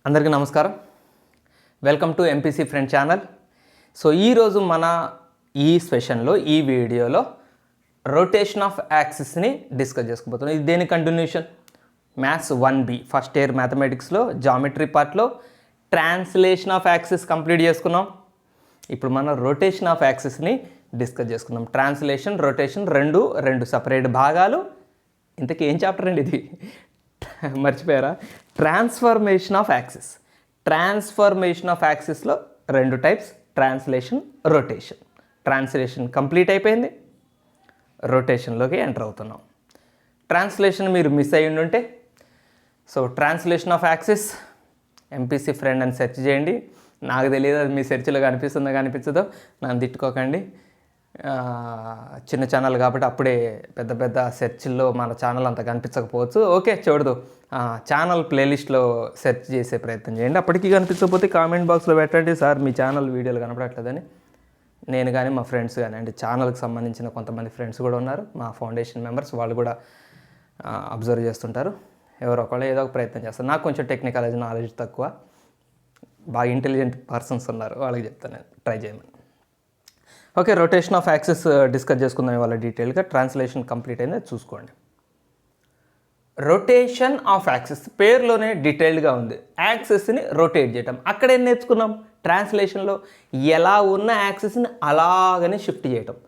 అందరికీ నమస్కారం. Welcome to MPC friend channel. So ఈరోజు మన ఈ సెషన్లో ఈ వీడియోలో రొటేషన్ ఆఫ్ యాక్సిస్ని డిస్కస్ చేసుకోబోతున్నాం. ఇది దేని continuation? Maths 1B first year మ్యాథమెటిక్స్లో జామెట్రీ పార్ట్లో ట్రాన్స్లేషన్ ఆఫ్ యాక్సిస్ కంప్లీట్ చేసుకున్నాం. ఇప్పుడు మనం రొటేషన్ ఆఫ్ యాక్సిస్ని డిస్కస్ చేసుకున్నాం. ట్రాన్స్లేషన్, రొటేషన్ రెండు సపరేట్ భాగాలు. ఇంతకీ ఏం చాప్టర్ అండి ఇది? మర్చిపోయారా? Transformation of axis. Transformation of యాక్సిస్లో రెండు types, translation, rotation. Translation complete అయిపోయింది, రొటేషన్లోకి ఎంటర్ అవుతున్నాం. ట్రాన్స్లేషన్ మీరు మిస్ అయ్యి ఉంటే so translation of axis MPC friend అని సెర్చ్ చేయండి. నాకు తెలియదు అది మీ సెర్చ్లో కనిపిస్తుందో కనిపించదో, నన్ను తిట్టుకోకండి. చిన్న ఛానల్ కాబట్టి అప్పుడే పెద్ద పెద్ద సెర్చ్ల్లో మన ఛానల్ అంత కనిపించకపోవచ్చు. ఓకే, చూడదు, ఛానల్ ప్లేలిస్ట్లో సెర్చ్ చేసే ప్రయత్నం చేయండి. అప్పటికీ కనిపించకపోతే కామెంట్ బాక్స్లో పెట్టండి, సార్ మీ ఛానల్ వీడియోలు కనపడట్లేదని. నేను కానీ మా ఫ్రెండ్స్ కానీ, అంటే ఛానల్కి సంబంధించిన కొంతమంది ఫ్రెండ్స్ కూడా ఉన్నారు, మా ఫౌండేషన్ మెంబర్స్, వాళ్ళు కూడా అబ్జర్వ్ చేస్తుంటారు. ఎవరో ఒకళ్ళు ఏదో ఒక ప్రయత్నం చేస్తారు. నాకు కొంచెం టెక్నికల్ నాలెడ్జ్ తక్కువ, బాగా ఇంటెలిజెంట్ పర్సన్స్ ఉన్నారు, వాళ్ళకి చెప్తాను ట్రై చేయమని. Okay, rotation of axis discuss చేసుకుందాం ఇవాళ డీటెయిల్గా. ట్రాన్స్లేషన్ కంప్లీట్ అయింది, చూసుకోండి. రొటేషన్ ఆఫ్ యాక్సిస్ పేరులోనే డీటెయిల్డ్గా ఉంది. యాక్సిస్ని రొటేట్ చేయటం. అక్కడేం నేర్చుకున్నాం? ట్రాన్స్లేషన్లో ఎలా ఉన్న యాక్సిస్ని అలాగనే షిఫ్ట్ చేయటం,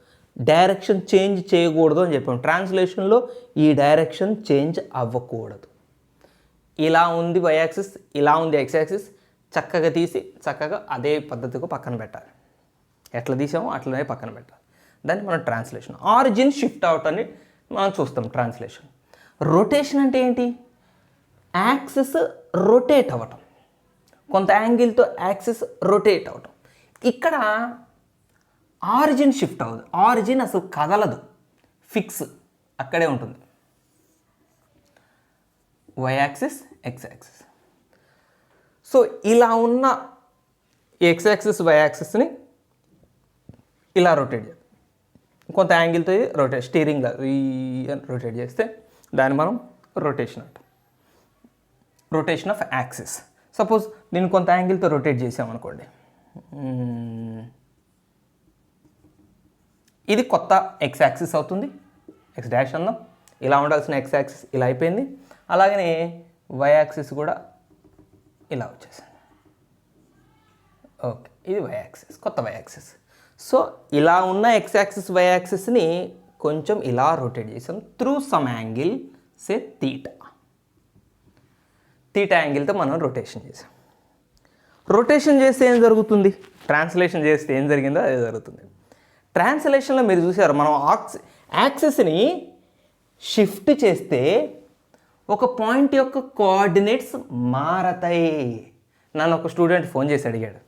డైరెక్షన్ చేంజ్ చేయకూడదు అని చెప్పాం. ట్రాన్స్లేషన్లో ఈ డైరెక్షన్ చేంజ్ అవ్వకూడదు. ఇలా ఉంది వై యాక్సిస్, ఇలా ఉంది ఎక్స్ యాక్సిస్, చక్కగా తీసి చక్కగా అదే పద్ధతికి పక్కన పెట్టాలి. ఎట్లా తీసామో అట్లనే పక్కన పెట్టాలి. దాన్ని మనం ట్రాన్స్లేషన్. ఆరిజిన్ షిఫ్ట్ అవుట్ అని మనం చూస్తాం ట్రాన్స్లేషన్. రొటేషన్ అంటే ఏంటి? యాక్సిస్ రొటేట్ అవ్వటం, కొంత యాంగిల్తో యాక్సిస్ రొటేట్ అవ్వటం. ఇక్కడ ఆరిజిన్ షిఫ్ట్ అవ్వదు. ఆరిజిన్ అసలు కదలదు, ఫిక్స్ అక్కడే ఉంటుంది. Y axis, X axis. So ఇలా ఉన్న ఎక్స్ యాక్సిస్, వై యాక్సిస్ని ఇలా రొటేట్ చేయాలి. కొంత యాంగిల్తో రొటేట్, స్టీరింగ్ రొటేట్ చేస్తే దాన్ని మనం రొటేషన్ అంటాం. Rotation of axis. సపోజ్ నేను కొంత యాంగిల్తో రొటేట్ చేసామనుకోండి, ఇది కొత్త ఎక్స్ యాక్సిస్ అవుతుంది, ఎక్స్ డాష్ అందాం. ఇలా ఉండాల్సిన ఎక్స్ యాక్సిస్ ఇలా అయిపోయింది. అలాగనే వై యాక్సిస్ కూడా ఇలా వచ్చేసింది. ఓకే, ఇది వై యాక్సిస్, కొత్త వై యాక్సిస్. సో ఇలా ఉన్న ఎక్స్ యాక్సిస్, వై యాక్సిస్ని కొంచెం ఇలా రొటేట్ చేసాం త్రూ సమ్ యాంగిల్, సే తీటా. తీటా యాంగిల్తో మనం రొటేషన్ చేసాం. రొటేషన్ చేస్తే ఏం జరుగుతుంది? ట్రాన్స్లేషన్ చేస్తే ఏం జరిగిందో అదే జరుగుతుంది. ట్రాన్స్లేషన్లో మీరు చూసారు, మనం యాక్సిస్ని షిఫ్ట్ చేస్తే ఒక పాయింట్ యొక్క కోఆర్డినేట్స్ మారతాయి. నన్ను ఒక స్టూడెంట్ ఫోన్ చేసి అడిగాడు,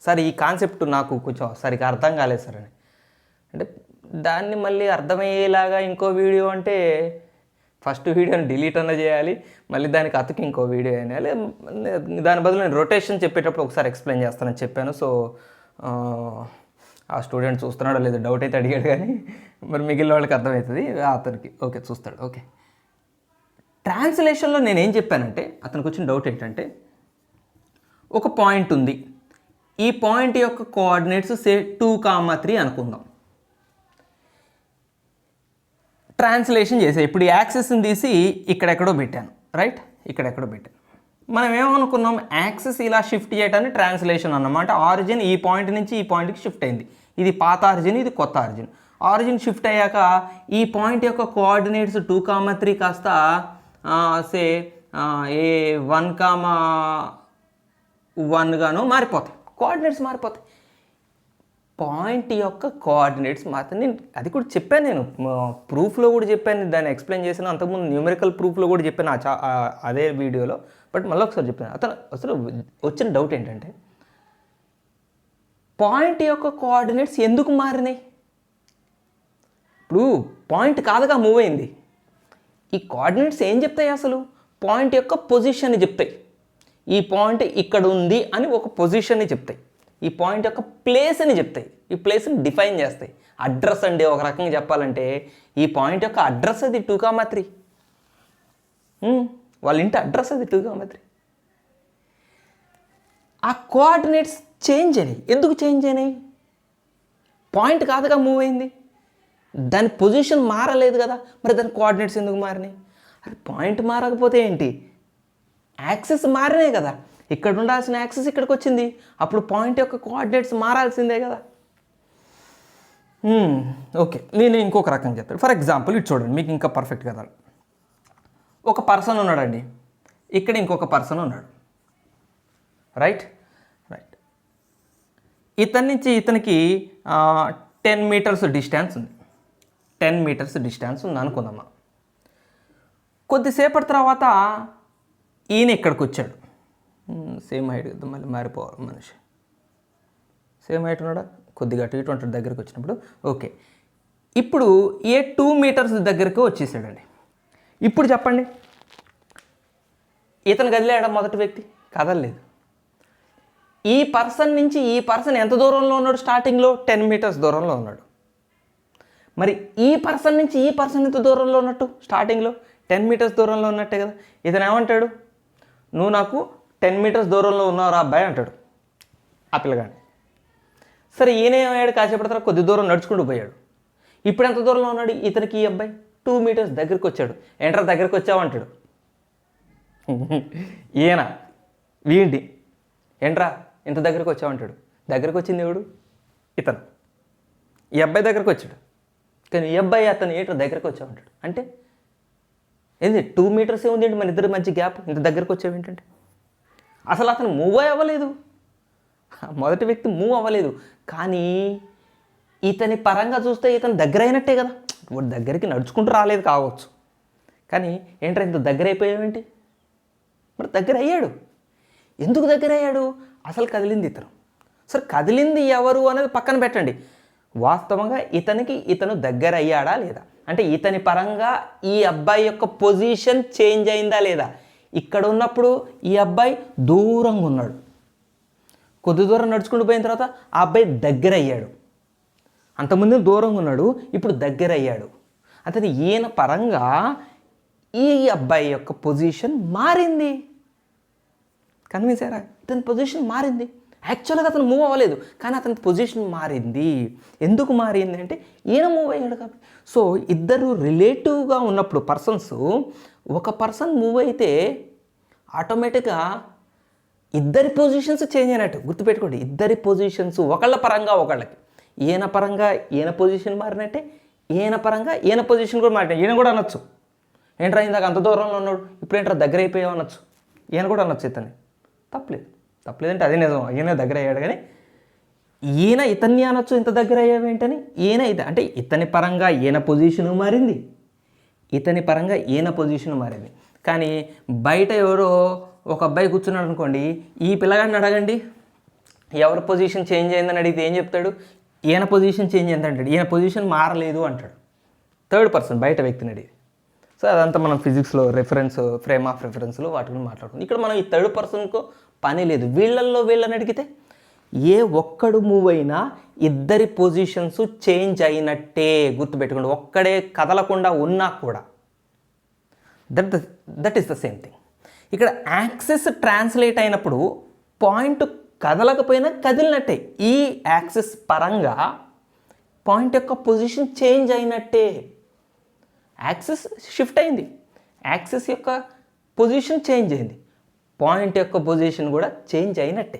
సార్ ఈ కాన్సెప్ట్ నాకు కొంచెం సరిగ్గా అర్థం కాలేదు సార్ అని. అంటే దాన్ని మళ్ళీ అర్థమయ్యేలాగా ఇంకో వీడియో అంటే ఫస్ట్ వీడియోని డిలీట్ అన్న చేయాలి, మళ్ళీ దానికి అతుకు ఇంకో వీడియో వేయాలి. దాని బదులు నేను రొటేషన్ చెప్పేటప్పుడు ఒకసారి ఎక్స్ప్లెయిన్ చేస్తానని చెప్పాను. సో ఆ స్టూడెంట్ చూస్తున్నాడో లేదు డౌట్ అయితే అడిగాడు, కానీ మరి మిగిలిన వాళ్ళకి అర్థమవుతుంది, అతనికి ఓకే చూస్తాడు. ఓకే, ట్రాన్స్లేషన్లో నేనేం చెప్పానంటే, అతనికి వచ్చిన డౌట్ ఏంటంటే, ఒక పాయింట్ ఉంది, ఈ పాయింట్ యొక్క కోఆర్డినేట్స్ సే 2,3 అనుకుందాం. ట్రాన్స్లేషన్ చేసే ఇప్పుడు ఈ యాక్సిస్ని తీసి ఇక్కడెక్కడో పెట్టాను, రైట్, ఇక్కడెక్కడో పెట్టాను. మనం ఏమనుకున్నాం? యాక్సిస్ ఇలా షిఫ్ట్ చేయడానికి ట్రాన్స్లేషన్ అన్నమాట. ఆరిజిన్ ఈ పాయింట్ నుంచి ఈ పాయింట్కి షిఫ్ట్ అయింది. ఇది పాత ఆరిజిన్, ఇది కొత్త ఆరిజిన్. ఆరిజిన్ షిఫ్ట్ అయ్యాక ఈ పాయింట్ యొక్క కోఆర్డినేట్స్ 2,3 కాస్త సే ఏ 1,1 గాను మారిపోతాయి. కోఆర్డినేట్స్ మారిపోతాయి. పాయింట్ యొక్క కోఆర్డినేట్స్ మాత్రం నేను అది కూడా చెప్పాను, నేను ప్రూఫ్లో కూడా చెప్పాను, దాన్ని ఎక్స్ప్లెయిన్ చేశాను. అంతకుముందు న్యూమరికల్ ప్రూఫ్లో కూడా చెప్పాను అదే వీడియోలో. బట్ మళ్ళీ ఒకసారి చెప్పాను. అసలు వచ్చిన డౌట్ ఏంటంటే, పాయింట్ యొక్క కోఆర్డినేట్స్ ఎందుకు మారినాయి? ఇప్పుడు పాయింట్ కాదుగా మూవ్ అయింది. ఈ కోఆర్డినేట్స్ ఏం చెప్తాయి? అసలు పాయింట్ యొక్క పొజిషన్ని చెప్తాయి. ఈ పాయింట్ ఇక్కడ ఉంది అని ఒక పొజిషన్ని చెప్తాయి. ఈ పాయింట్ యొక్క ప్లేస్ అని చెప్తాయి. ఈ ప్లేస్ని డిఫైన్ చేస్తాయి. అడ్రస్ అండి, ఒక రకంగా చెప్పాలంటే ఈ పాయింట్ యొక్క అడ్రస్ అది 2,3. వాళ్ళ ఇంటి అడ్రస్ అది 2,3. ఆ కోఆర్డినేట్స్ చేంజ్ అయినాయి. ఎందుకు చేంజ్ అయినాయి? పాయింట్ కాదుగా మూవ్ అయింది, దాని పొజిషన్ మారలేదు కదా, మరి దాని కోఆర్డినేట్స్ ఎందుకు మారినాయి? అది పాయింట్ మారకపోతే ఏంటి, యాక్సెస్ మారినాయి కదా, ఇక్కడ ఉండాల్సిన యాక్సెస్ ఇక్కడికి వచ్చింది, అప్పుడు పాయింట్ యొక్క కోఆర్డినేట్స్ మారాల్సిందే కదా. ఓకే, నేను ఇంకొక రకంగా చెప్తాను. ఫర్ ఎగ్జాంపుల్ ఇటు చూడండి, మీకు ఇంకా పర్ఫెక్ట్ కదా. ఒక పర్సన్ ఉన్నాడండి, ఇక్కడ ఇంకొక పర్సన్ ఉన్నాడు, రైట్. ఇతని నుంచి ఇతనికి 10 మీటర్స్ డిస్టెన్స్ ఉంది. 10 మీటర్స్ డిస్టెన్స్ ఉంది అనుకుందామా. కొద్దిసేపటి తర్వాత ఈయన ఇక్కడికి వచ్చాడు. సేమ్ హైట్ కదా, మళ్ళీ మారిపోవాలి మనిషి. సేమ్ హైట్ ఉన్నాడా, కొద్దిగా అటు ఇటు ఉంటాడు దగ్గరికి వచ్చినప్పుడు. ఓకే, ఇప్పుడు 2 మీటర్స్ దగ్గరికి వచ్చేసాడండి. ఇప్పుడు చెప్పండి, ఇతను కదిలేడా మొదటి వ్యక్తి? కదలలేదు. ఈ పర్సన్ నుంచి ఈ పర్సన్ ఎంత దూరంలో ఉన్నాడు? స్టార్టింగ్లో 10 మీటర్స్ దూరంలో ఉన్నాడు. మరి ఈ పర్సన్ నుంచి ఈ పర్సన్ ఎంత దూరంలో ఉన్నట్టు? స్టార్టింగ్లో 10 మీటర్స్ దూరంలో ఉన్నట్టే కదా. ఇతను ఏమంటాడు, నువ్వు నాకు 10 మీటర్స్ దూరంలో ఉన్నావు అబ్బాయి అంటాడు ఆ పిల్లగాని. సరే, ఈయన ఏమయ్యాడు, కాసేపటి తర్వాత కొద్ది దూరం నడుచుకుంటూ పోయాడు. ఇప్పుడు ఎంత దూరంలో ఉన్నాడు ఇతనికి? ఈ అబ్బాయి 2 మీటర్స్ దగ్గరికి వచ్చాడు. ఏంట్రా దగ్గరికి వచ్చావు అంటాడు. ఈయన వీడి ఏంట్రా ఇంత దగ్గరికి వచ్చావంటాడు. దగ్గరికి వచ్చింది ఎవడు? ఇతను. ఈ అబ్బాయి దగ్గరికి వచ్చాడు, కానీ ఈ అబ్బాయి అతను ఏంట్రా దగ్గరికి వచ్చావంటాడు. అంటే ఏంది 2 మీటర్స్ ఏముంది ఏంటి మన ఇద్దరు మంచి గ్యాప్, ఇంత దగ్గరికి వచ్చావు ఏంటంటే అసలు అతను మూవ్ అవ్వలేదు, మొదటి వ్యక్తి మూవ్ అవ్వలేదు. కానీ ఇతని పరంగా చూస్తే ఇతను దగ్గర అయినట్టే కదా. వాడు దగ్గరికి నడుచుకుంటూ రాలేదు కావచ్చు, కానీ ఏంట్రా ఇంత దగ్గర అయిపోయావేంటి? మరి దగ్గర అయ్యాడు. ఎందుకు దగ్గర అయ్యాడు? అసలు కదిలింది ఇతను. సరే, కదిలింది ఎవరు అనేది పక్కన పెట్టండి. వాస్తవంగా ఇతను దగ్గర అయ్యాడా లేదా, అంటే ఇతని పరంగా ఈ అబ్బాయి యొక్క పొజిషన్ చేంజ్ అయిందా లేదా. ఇక్కడ ఉన్నప్పుడు ఈ అబ్బాయి దూరంగా ఉన్నాడు, కొద్ది దూరం నడుచుకుంటూ పోయిన తర్వాత ఆ అబ్బాయి దగ్గర అయ్యాడు. అంతకుముందు దూరంగా ఉన్నాడు, ఇప్పుడు దగ్గర అయ్యాడు. అంటే ఈయన పరంగా ఈ అబ్బాయి యొక్క పొజిషన్ మారింది. కన్విన్సారా? ఇతని పొజిషన్ మారింది. యాక్చువల్గా అతను మూవ్ అవ్వలేదు, కానీ అతని పొజిషన్ మారింది. ఎందుకు మారింది అంటే ఈయన మూవ్ అయ్యాడు కాబట్టి. సో ఇద్దరు రిలేటివ్గా ఉన్నప్పుడు పర్సన్స్, ఒక పర్సన్ మూవ్ అయితే ఆటోమేటిక్గా ఇద్దరి పొజిషన్స్ చేంజ్ అయినట్టు గుర్తుపెట్టుకోండి. ఇద్దరి పొజిషన్స్ ఒకళ్ళ పరంగా ఒకళ్ళకి, ఈయన పరంగా ఈయన పొజిషన్ మారినట్టే, ఈయన పరంగా ఈయన పొజిషన్ కూడా మారినట్టు. ఈయన కూడా అనొచ్చు, ఏంట్రా ఇందాక అంత దూరంలో ఉన్నాడు, ఇప్పుడు ఏంట్రా దగ్గర అయిపోయావు అనొచ్చు. ఈయన కూడా అనొచ్చు ఇతన్ని. తప్పలేదంటే అదే నిజం, ఈయన దగ్గర అయ్యాడు. కానీ ఈయన ఇతన్ని అనొచ్చు, ఇంత దగ్గర అయ్యావేంటని. ఈయన అంటే ఇతని పరంగా ఈయన పొజిషన్ మారింది, ఇతని పరంగా ఈయన పొజిషన్ మారింది. కానీ బయట ఎవరో ఒక అబ్బాయి కూర్చున్నాడు అనుకోండి, ఈ పిల్లగాడిని అడగండి ఎవరి పొజిషన్ చేంజ్ అయిందని అడిగితే ఏం చెప్తాడు? ఈయన పొజిషన్ చేంజ్ అయింది అంటాడు. ఈయన పొజిషన్ మారలేదు అంటాడు, థర్డ్ పర్సన్ బయట వ్యక్తిని అడిగి. సో అదంతా మనం ఫిజిక్స్లో రెఫరెన్స్, ఫ్రేమ్ ఆఫ్ రెఫరెన్స్లో వాటి గురించి మాట్లాడుకుందాం. ఇక్కడ మనం ఈ థర్డ్ పర్సన్కు పని లేదు. వీళ్ళని అడిగితే ఏ ఒక్కడు మూవ్ అయినా ఇద్దరి పొజిషన్స్ చేంజ్ అయినట్టే గుర్తుపెట్టుకోండి. ఒక్కడే కదలకుండా ఉన్నా కూడా that is the same thing. ఇక్కడ యాక్సిస్ ట్రాన్స్లేట్ అయినప్పుడు పాయింట్ కదలకపోయినా కదిలినట్టే. ఈ యాక్సిస్ పరంగా పాయింట్ యొక్క పొజిషన్ చేంజ్ అయినట్టే. యాక్సిస్ షిఫ్ట్ అయింది, యాక్సిస్ యొక్క పొజిషన్ చేంజ్ అయింది, పాయింట్ యొక్క పొజిషన్ కూడా చేంజ్ అయినట్టే.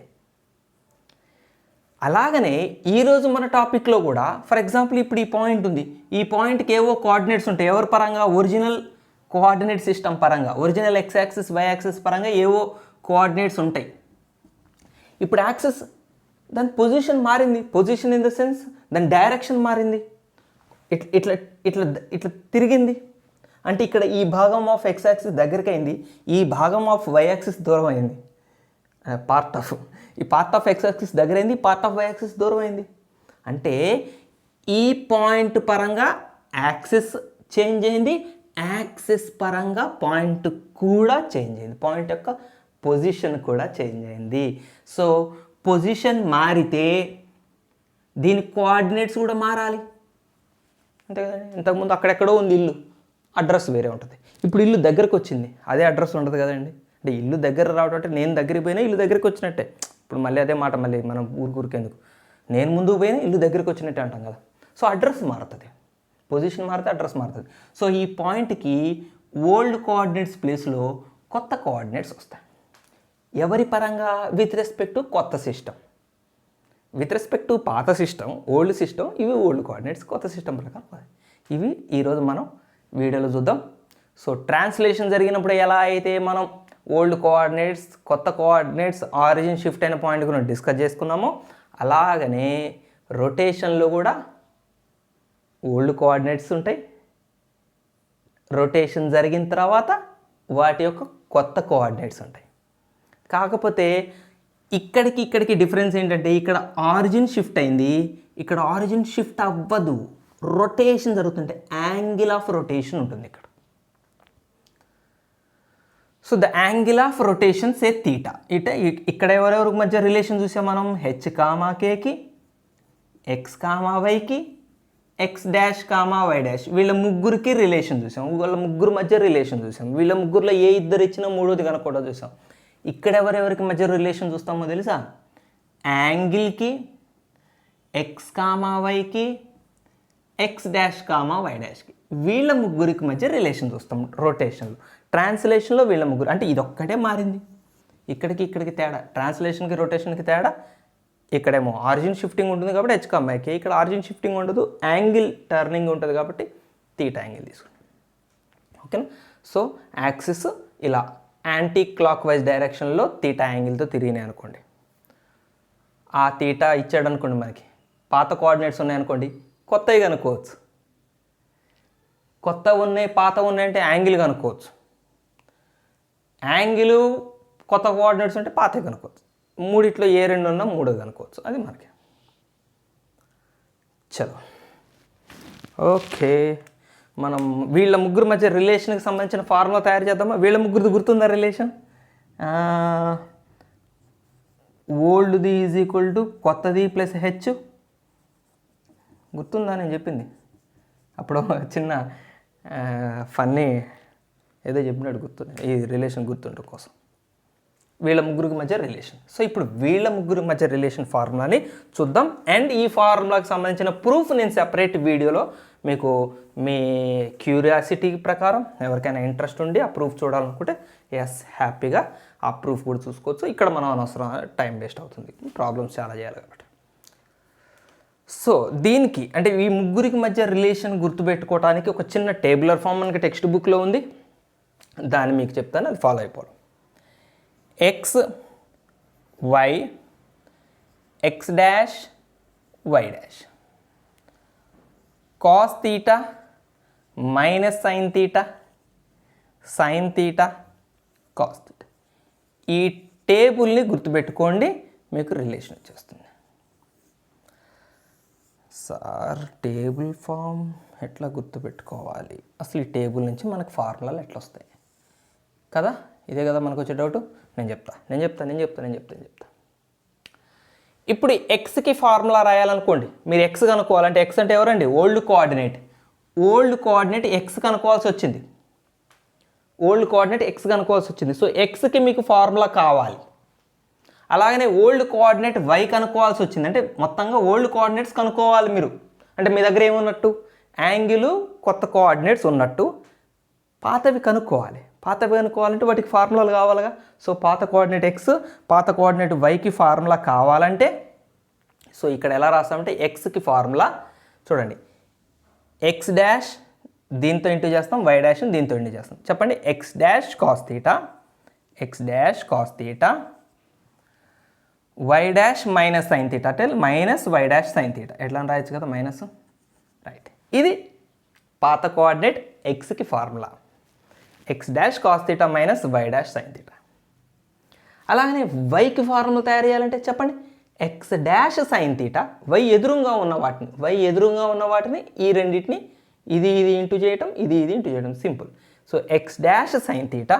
అలాగనే ఈరోజు మన టాపిక్లో కూడా ఫర్ ఎగ్జాంపుల్ ఇప్పుడు ఈ పాయింట్ ఉంది, ఈ పాయింట్కి ఏవో కోఆర్డినేట్స్ ఉంటాయి. ఎవరి పరంగా? ఒరిజినల్ కోఆర్డినేట్ సిస్టమ్ పరంగా, original X axis Y axis పరంగా ఏవో కోఆర్డినేట్స్ ఉంటాయి. ఇప్పుడు యాక్సిస్ దాని పొజిషన్ మారింది, పొజిషన్ ఇన్ ద సెన్స్ దాని డైరెక్షన్ మారింది, ఇట్లా ఇట్లా ఇట్లా తిరిగింది. అంటే ఇక్కడ ఈ భాగం ఆఫ్ ఎక్స్ యాక్సిస్ దగ్గరికి అయింది, ఈ భాగం ఆఫ్ వై యాక్సిస్ దూరం అయింది. ఈ పార్ట్ ఆఫ్ ఎక్స్ యాక్సిస్ దగ్గర అయింది, పార్ట్ ఆఫ్ వై యాక్సిస్ దూరం అయింది. అంటే ఈ పాయింట్ పరంగా యాక్సిస్ చేంజ్ అయింది, యాక్సిస్ పరంగా పాయింట్ కూడా చేంజ్ అయింది, పాయింట్ యొక్క పొజిషన్ కూడా చేంజ్ అయింది. సో పొజిషన్ మారితే దీని కోఆర్డినేట్స్ కూడా మారాలి, అంతే కదండి. ఇంతకుముందు అక్కడెక్కడో ఉంది ఇల్లు, అడ్రస్ వేరే ఉంటుంది. ఇప్పుడు ఇల్లు దగ్గరకు వచ్చింది, అదే అడ్రస్ ఉంటుంది కదండి. అంటే ఇల్లు దగ్గర రావడం అంటే నేను దగ్గరికి పోయినా ఇల్లు దగ్గరికి వచ్చినట్టే, ఇప్పుడు మళ్ళీ అదే మాట మళ్ళీ మనం ఊరికెందుకు, నేను ముందుకు పోయినా ఇల్లు దగ్గరికి వచ్చినట్టే అంటాం కదా. సో అడ్రస్ మారుతుంది, పొజిషన్ మారితే అడ్రస్ మారుతుంది. సో ఈ పాయింట్కి ఓల్డ్ కోఆర్డినేట్స్ ప్లేస్లో కొత్త కోఆర్డినేట్స్ వస్తాయి. ఎవరి పరంగా? విత్ రెస్పెక్ట్ టు కొత్త సిస్టమ్. విత్ రెస్పెక్ట్ టు పాత సిస్టమ్, ఓల్డ్ సిస్టమ్, ఇవి ఓల్డ్ కోఆర్డినేట్స్, కొత్త సిస్టమ్ ప్రకారం ఇవి ఈరోజు మనం వీడియోలో చూద్దాం. సో ట్రాన్స్లేషన్ జరిగినప్పుడు ఎలా అయితే మనం ఓల్డ్ కోఆర్డినేట్స్, కొత్త కోఆర్డినేట్స్, ఆరిజిన్ షిఫ్ట్ అయిన పాయింట్ గురించి డిస్కస్ చేసుకున్నామో, అలాగనే రొటేషన్లో కూడా ఓల్డ్ కోఆర్డినేట్స్ ఉంటాయి. రొటేషన్ జరిగిన తర్వాత వాటి యొక్క కొత్త కోఆర్డినేట్స్ ఉంటాయి. కాకపోతే ఇక్కడికి డిఫరెన్స్ ఏంటంటే, ఇక్కడ ఆరిజిన్ షిఫ్ట్ అయింది, ఇక్కడ ఆరిజిన్ షిఫ్ట్ అవ్వదు, రొటేషన్ జరుగుతుంటే యాంగిల్ ఆఫ్ రొటేషన్ ఉంటుంది ఇక్కడ. So the angle of rotation say theta. ఇక్కడ ఎవరెవరికి మధ్య రిలేషన్ చూసాం మనం? హెచ్ కామా కేకి, ఎక్స్ కామా వైకి, X dash comma Y dash, వీళ్ళ ముగ్గురికి రిలేషన్ చూసాం. వీళ్ళ ముగ్గురు మధ్య రిలేషన్ చూసాం. వీళ్ళ ముగ్గురులో ఏ ఇద్దరు ఇచ్చినా మూడోది కనుక్కోవడం చూసాం. ఇక్కడ ఎవరెవరికి మధ్య రిలేషన్ చూస్తామో తెలుసా? యాంగిల్కి, ఎక్స్ కామా వైకి, ఎక్స్ డాష్ కామా వై డాష్కి, వీళ్ళ ముగ్గురికి మధ్య రిలేషన్ చూస్తాం రొటేషన్లో. ట్రాన్స్లేషన్లో వీళ్ళ ముగ్గురు, అంటే ఇదొక్కటే మారింది. ఇక్కడికి తేడా, ట్రాన్స్లేషన్కి రొటేషన్కి తేడా. ఇక్కడేమో ఆరిజిన్ షిఫ్టింగ్ ఉంటుంది కాబట్టి హెచ్ కామాకి, ఇక్కడ ఆరిజిన్ షిఫ్టింగ్ ఉండదు, యాంగిల్ టర్నింగ్ ఉంటుంది కాబట్టి తీటా యాంగిల్ తీసుకుంటాం. ఓకేనా? సో యాక్సిస్ ఇలా యాంటీ క్లాక్ వైజ్ డైరెక్షన్లో తీటా యాంగిల్తో తిరిగినాయి అనుకోండి. ఆ తీటా ఇచ్చాడు అనుకోండి, మనకి పాత కోఆర్డినేట్స్ ఉన్నాయనుకోండి, కొత్తవి కనుక్కోవచ్చు. కొత్త ఉన్నాయి, పాత ఉన్నాయి అంటే యాంగిల్ కనుక్కోవచ్చు. యాంగిల్ కొత్త కోఆర్డినేట్స్ ఉంటే పాతవి కనుక్కోవచ్చు. మూడిట్లో ఏ రెండు ఉన్నా మూడో కనుక్కోవచ్చు. అది మనకి. చలో ఓకే, మనం వీళ్ళ ముగ్గురు మధ్య రిలేషన్కి సంబంధించిన ఫార్ములా తయారు చేద్దామా? వీళ్ళ ముగ్గురిది గుర్తుందా రిలేషన్? ఓల్డ్ది ఈజ్ ఈక్వల్ టు కొత్తది ప్లస్ హెచ్. గుర్తుందా నేను చెప్పింది? అప్పుడు చిన్న ఫన్నీ ఏదో చెప్పినట్టు గుర్తుంది, ఈ రిలేషన్ గుర్తుండటం కోసం. వీళ్ళ ముగ్గురికి మధ్య రిలేషన్. సో ఇప్పుడు వీళ్ళ ముగ్గురి మధ్య రిలేషన్ ఫార్ములాని చూద్దాం. అండ్ ఈ ఫార్ములాకి సంబంధించిన ప్రూఫ్ నేను సెపరేట్ వీడియోలో మీకు మీ క్యూరియాసిటీ ప్రకారం ఎవరికైనా ఇంట్రెస్ట్ ఉండి ఆ ప్రూఫ్ చూడాలనుకుంటే హ్యాపీగా ఆ ప్రూఫ్ కూడా చూసుకోవచ్చు. ఇక్కడ మనం అనవసరం టైం వేస్ట్ అవుతుంది, ప్రాబ్లమ్స్ చాలా చేయాలి కాబట్టి. సో దీనికి అంటే ఈ ముగ్గురికి మధ్య రిలేషన్ గుర్తుపెట్టుకోవడానికి ఒక చిన్న టేబులర్ ఫామ్ మనకి టెక్స్ట్ బుక్లో ఉంది, దాన్ని మీకు చెప్తాను, అది ఫాలో అయిపోవాలి. X Y, X dash why dash, cos theta minus sine theta, sine theta cos theta. ఈ టేబుల్ని గుర్తుపెట్టుకోండి, మీకు రిలేషన్ వచ్చేస్తుంది. సార్ టేబుల్ ఫామ్ ఎట్లా గుర్తుపెట్టుకోవాలి? అసలు ఈ టేబుల్ నుంచి మనకు ఫార్ములాలు ఎట్లా వస్తాయి కదా, ఇదే కదా మనకు వచ్చే డౌట్. నేను చెప్తా. ఇప్పుడు ఎక్స్కి ఫార్ములా రాయాలనుకోండి, మీరు ఎక్స్ కనుక్కోవాలంటే, ఎక్స్ అంటే ఎవరండి? Old coordinate. Old coordinate X కనుక్కోవాల్సి వచ్చింది. సో ఎక్స్కి మీకు ఫార్ములా కావాలి. అలాగనే ఓల్డ్ కోఆర్డినేట్ వై కనుక్కోవాల్సి వచ్చింది. అంటే మొత్తంగా ఓల్డ్ కోఆర్డినేట్స్ కనుక్కోవాలి మీరు. అంటే మీ దగ్గర ఏమున్నట్టు? యాంగిల్, కొత్త కోఆర్డినేట్స్ ఉన్నట్టు. పాతవి కనుక్కోవాలంటే వాటికి ఫార్ములాలు కావాలిగా. సో పాత కోఆర్డినేట్ ఎక్స్, పాత కోఆర్డినేట్ వైకి ఫార్ములా కావాలంటే, సో ఇక్కడ ఎలా రాస్తామంటే ఎక్స్కి ఫార్ములా చూడండి, ఎక్స్ డాష్ దీంతో ఇంటూ చేస్తాం, వై డాష్ దీంతో ఇంటూ చేస్తాం. చెప్పండి, X dash cos theta, Y dash minus sine theta, అంటే minus why dash sine theta. ఎట్లా రాయొచ్చు కదా, మైనస్. రైట్, ఇది పాత కోఆర్డినేట్ ఎక్స్కి formula. X dash cos theta minus why dash sine theta. అలాగనే వైకి ఫార్ములా తయారు చేయాలంటే చెప్పండి, X dash sine theta, why ఎదురుగా ఉన్న వాటిని ఈ రెండింటిని ఇది ఇంటూ చేయటం, ఇది ఇంటూ చేయటం, simple. So X dash sine theta,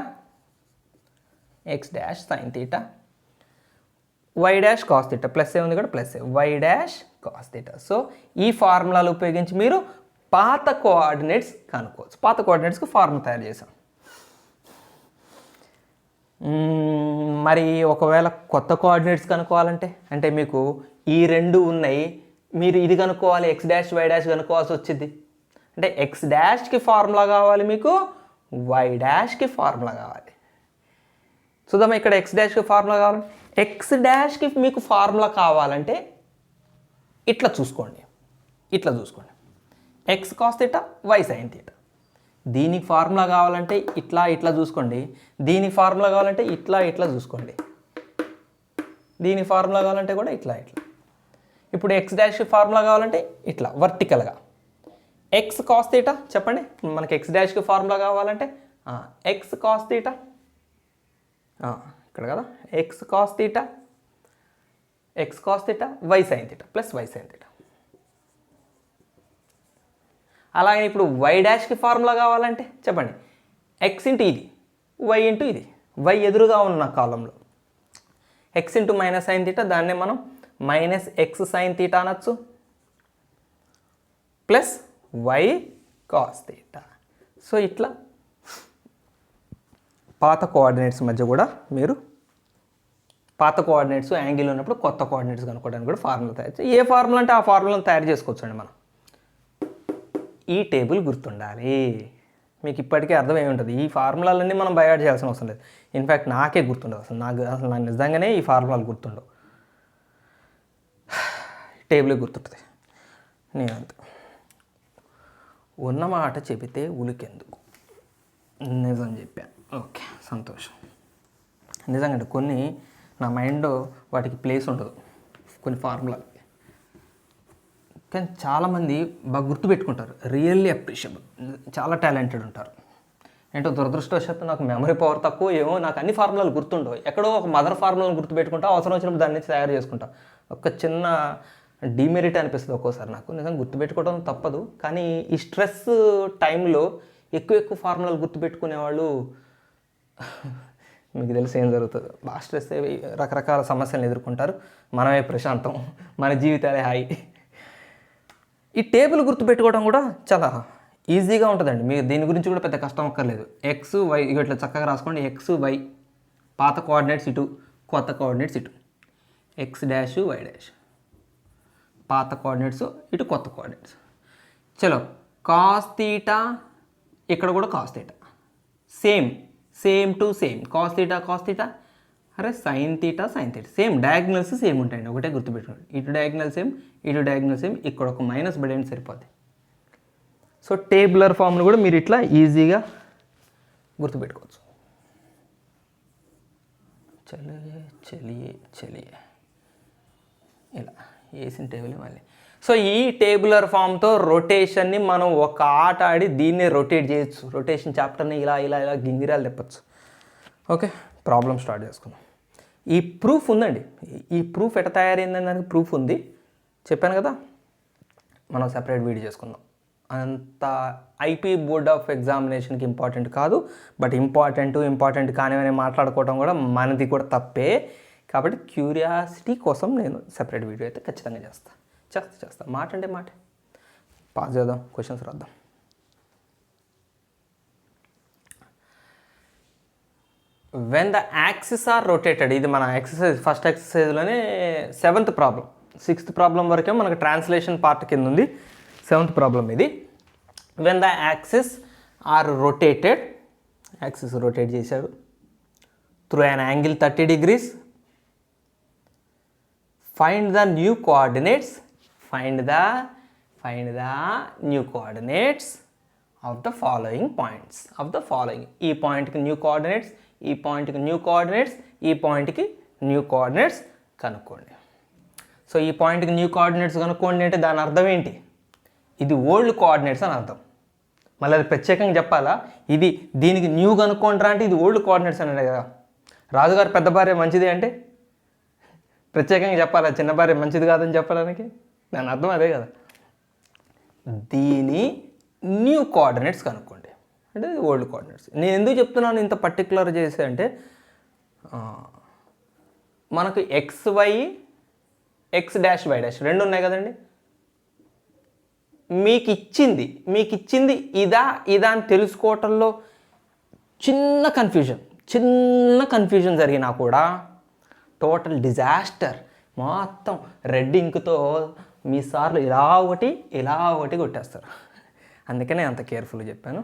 Y dash cos theta, plus ఏ ఉంది కూడా ప్లస్ ఏ, Y dash cos theta. So ఈ ఫార్ములాలు ఉపయోగించి మీరు పాత కోఆర్డినేట్స్ కనుక్కోవచ్చు. పాత కోఆర్డినేట్స్కి ఫార్ములా తయారు చేసాం. మరి ఒకవేళ కొత్త కోఆర్డినేట్స్ కనుక్కోవాలంటే, అంటే మీకు ఈ రెండు ఉన్నాయి, మీరు ఇది కనుక్కోవాలి, ఎక్స్ డాష్ వై డాష్ కనుక్కోవాల్సి వచ్చింది. అంటే ఎక్స్ డాష్కి ఫార్ములా కావాలి, మీకు వై డాష్కి ఫార్ములా కావాలి. చూద్దామా, ఇక్కడ ఎక్స్ డాష్కి ఫార్ములా కావాలి. ఎక్స్ డాష్కి మీకు ఫార్ములా కావాలంటే ఇట్లా చూసుకోండి, ఇట్లా చూసుకోండి, X cos theta Y sine theta. దీనికి ఫార్ములా కావాలంటే ఇట్లా ఇట్లా చూసుకోండి, దీనికి ఫార్ములా కావాలంటే ఇట్లా ఇట్లా చూసుకోండి, దీనికి ఫార్ములా కావాలంటే కూడా ఇట్లా ఇట్లా. ఇప్పుడు ఎక్స్ డాష్ ఫార్ములా కావాలంటే ఇట్లా వర్టికల్గా ఎక్స్ కాస్ థీటా చెప్పండి. మనకి ఎక్స్ డాష్కి ఫార్ములా కావాలంటే ఎక్స్ కాస్ థీటా, ఇక్కడ కదా, X cos theta Y sine theta plus why sine theta. అలాగే ఇప్పుడు వై డాష్కి ఫార్ములా కావాలంటే చెప్పండి, ఎక్స్ ఇంటూ ఇది వై ఇంటూ ఇది, వై ఎదురుగా ఉన్న కాలంలో X into minus sine theta, దాన్నే మనం మైనస్ ఎక్స్ సైన్ థీటా అనొచ్చు, plus why cos theta. So ఇట్లా పాత కోఆర్డినేట్స్ మధ్య కూడా మీరు పాత కోఆర్డినేట్స్ యాంగిల్ ఉన్నప్పుడు కొత్త కోఆర్డినేట్స్ కనుక్కోవడానికి కూడా ఫార్ములా తయారు చేయాలి. ఏ ఫార్ములా అంటే ఆ ఫార్ములాను తయారు చేసుకోవచ్చండి మనం. ఈ టేబుల్ గుర్తుండాలి, మీకు ఇప్పటికే అర్థమై ఉంటుంది. ఈ ఫార్ములాలన్నీ మనం బయట చేయాల్సిన అవసరం లేదు. ఇన్ఫ్యాక్ట్ నాకే గుర్తుండదు, అసలు నాకు నిజంగానే ఈ ఫార్ములాలు గుర్తుండవు, టేబుల్ గుర్తుంటుంది. నేనంతే, ఉన్నమాట చెబితే ఉలికెందుకు, నిజం చెప్పాను. ఓకే, సంతోషం. నిజంగా కొన్ని నా మైండ్లో వాటికి ప్లేస్ ఉండదు, కొన్ని ఫార్ములాకి. కానీ చాలామంది బాగా గుర్తుపెట్టుకుంటారు, రియల్లీ అప్రిషియబుల్, చాలా టాలెంటెడ్ ఉంటారు. ఏంటో దురదృష్టవశాత్తు నాకు మెమరీ పవర్ తక్కువ ఏమో, నాకు అన్ని ఫార్ములాలు గుర్తుండవు. ఎక్కడో ఒక మదర్ ఫార్ములాను గుర్తుపెట్టుకుంటా, అవసరం వచ్చినప్పుడు దాన్ని తయారు చేసుకుంటా. ఒక చిన్న డిమెరిట్ అనిపిస్తుంది ఒక్కోసారి నాకు. నిజంగా గుర్తుపెట్టుకోవడం తప్పదు, కానీ ఈ స్ట్రెస్ టైంలో ఎక్కువ ఫార్ములాలు గుర్తుపెట్టుకునే వాళ్ళు మీకు తెలిసి ఏం జరుగుతుంది, బాగా స్ట్రెస్ అయ్యి రకరకాల సమస్యలను ఎదుర్కొంటారు. మనమే ప్రశాంతం, మన జీవితాలే హాయి. ఈ టేబుల్ గుర్తుపెట్టుకోవడం కూడా చాలా ఈజీగా ఉంటుందండి. మీరు దీని గురించి కూడా పెద్ద కష్టం అక్కర్లేదు. ఎక్స్ వై ఇట్లా చక్కగా రాసుకోండి. ఎక్స్ వై, పాత కోఆర్డినేట్స్ ఇటు, కొత్త కోఆర్డినేట్స్ ఇటు. ఎక్స్ డాష్ వై డాష్, పాత కోఆర్డినేట్స్ ఇటు, కొత్త కోఆర్డినేట్స్. చలో, కాస్ థీటా, ఇక్కడ కూడా cos theta, same to same, cos theta, అరే sine theta, same diagonals same ఉంటాయండి, ఒకటే గుర్తుపెట్టుకోండి. ఇటు డయాగ్నల్ సేమ్, ఇటు డయాగ్నల్ సేమ్, ఇక్కడ ఒక మైనస్ పడేయండి సరిపోద్ది. సో టేబులర్ ఫామ్ను కూడా మీరు ఇట్లా ఈజీగా గుర్తుపెట్టుకోవచ్చు. చలియే ఇలా వేసిన టేబుల్ మళ్ళీ. సో ఈ టేబులర్ ఫామ్తో రొటేషన్ని మనం ఒక ఆట ఆడి దీన్నే రొటేట్ చేయొచ్చు. రొటేషన్ చాప్టర్ని ఇలా గింగిరాలు తెప్పచ్చు. ఓకే, ప్రాబ్లమ్ స్టార్ట్ చేసుకుందాం. ఈ ప్రూఫ్ ఉందండి, ఈ ప్రూఫ్ ఎట్లా తయారైందని దానికి ప్రూఫ్ ఉంది, చెప్పాను కదా. మనం సెపరేట్ వీడియో చేసుకుందాం. అంత ఐపీ బోర్డ్ ఆఫ్ ఎగ్జామినేషన్కి ఇంపార్టెంట్ కాదు, బట్ ఇంపార్టెంట్ కానివని మాట్లాడుకోవడం కూడా మనది కూడా తప్పే. కాబట్టి క్యూరియాసిటీ కోసం నేను సెపరేట్ వీడియో అయితే ఖచ్చితంగా చేస్తా. మాట అంటే మాట. పాస్ చేద్దాం, క్వశ్చన్స్ రాద్దాం. When the axis are rotated, ఇది మన ఎక్సర్సైజ్, ఫస్ట్ ఎక్సర్సైజ్లోనే 7th ప్రాబ్లం. 6th ప్రాబ్లం వరకే మనకు ట్రాన్స్లేషన్ పార్ట్ కింద ఉంది. 7th ప్రాబ్లం ఇది. When the axis are rotated, axis rotate చేశాడు through an angle 30 degrees, find the new coordinates of the following points. ఈ పాయింట్కి న్యూ కోఆర్డినేట్స్, ఈ పాయింట్కి న్యూ కోఆర్డినేట్స్, ఈ పాయింట్కి న్యూ కోఆర్డినేట్స్ కనుక్కోండి. సో ఈ పాయింట్కి న్యూ కోఆర్డినేట్స్ కనుక్కోండి అంటే దాని అర్థం ఏంటి? ఇది ఓల్డ్ కోఆర్డినేట్స్ అని అర్థం. మళ్ళీ అది ప్రత్యేకంగా చెప్పాలా, ఇది దీనికి న్యూ కనుక్కోండిరా అంటే ఇది ఓల్డ్ కోఆర్డినేట్స్ అన్నాడు కదా. రాజుగారు పెద్ద భార్య మంచిది అంటే ప్రత్యేకంగా చెప్పాలా, చిన్న భార్య మంచిది కాదని చెప్పడానికి? దాని అర్థం అదే కదా. దీని న్యూ కోఆర్డినేట్స్ కనుక్కోండి అంటే ఇది ఓల్డ్ కోఆర్డినేట్స్. నేను ఎందుకు చెప్తున్నాను ఇంత పర్టికులర్ చేసి అంటే, మనకు X Y, X dash why dash రెండు ఉన్నాయి కదండి. మీకు ఇచ్చింది ఇదా అని తెలుసుకోవటంలో చిన్న చిన్న కన్ఫ్యూజన్ జరిగినా కూడా టోటల్ డిజాస్టర్, మొత్తం రెడ్ ఇంక్తో మీ సార్లు ఇలా ఒకటి కొట్టేస్తారు. అందుకనే అంత కేర్ఫుల్గా చెప్పాను.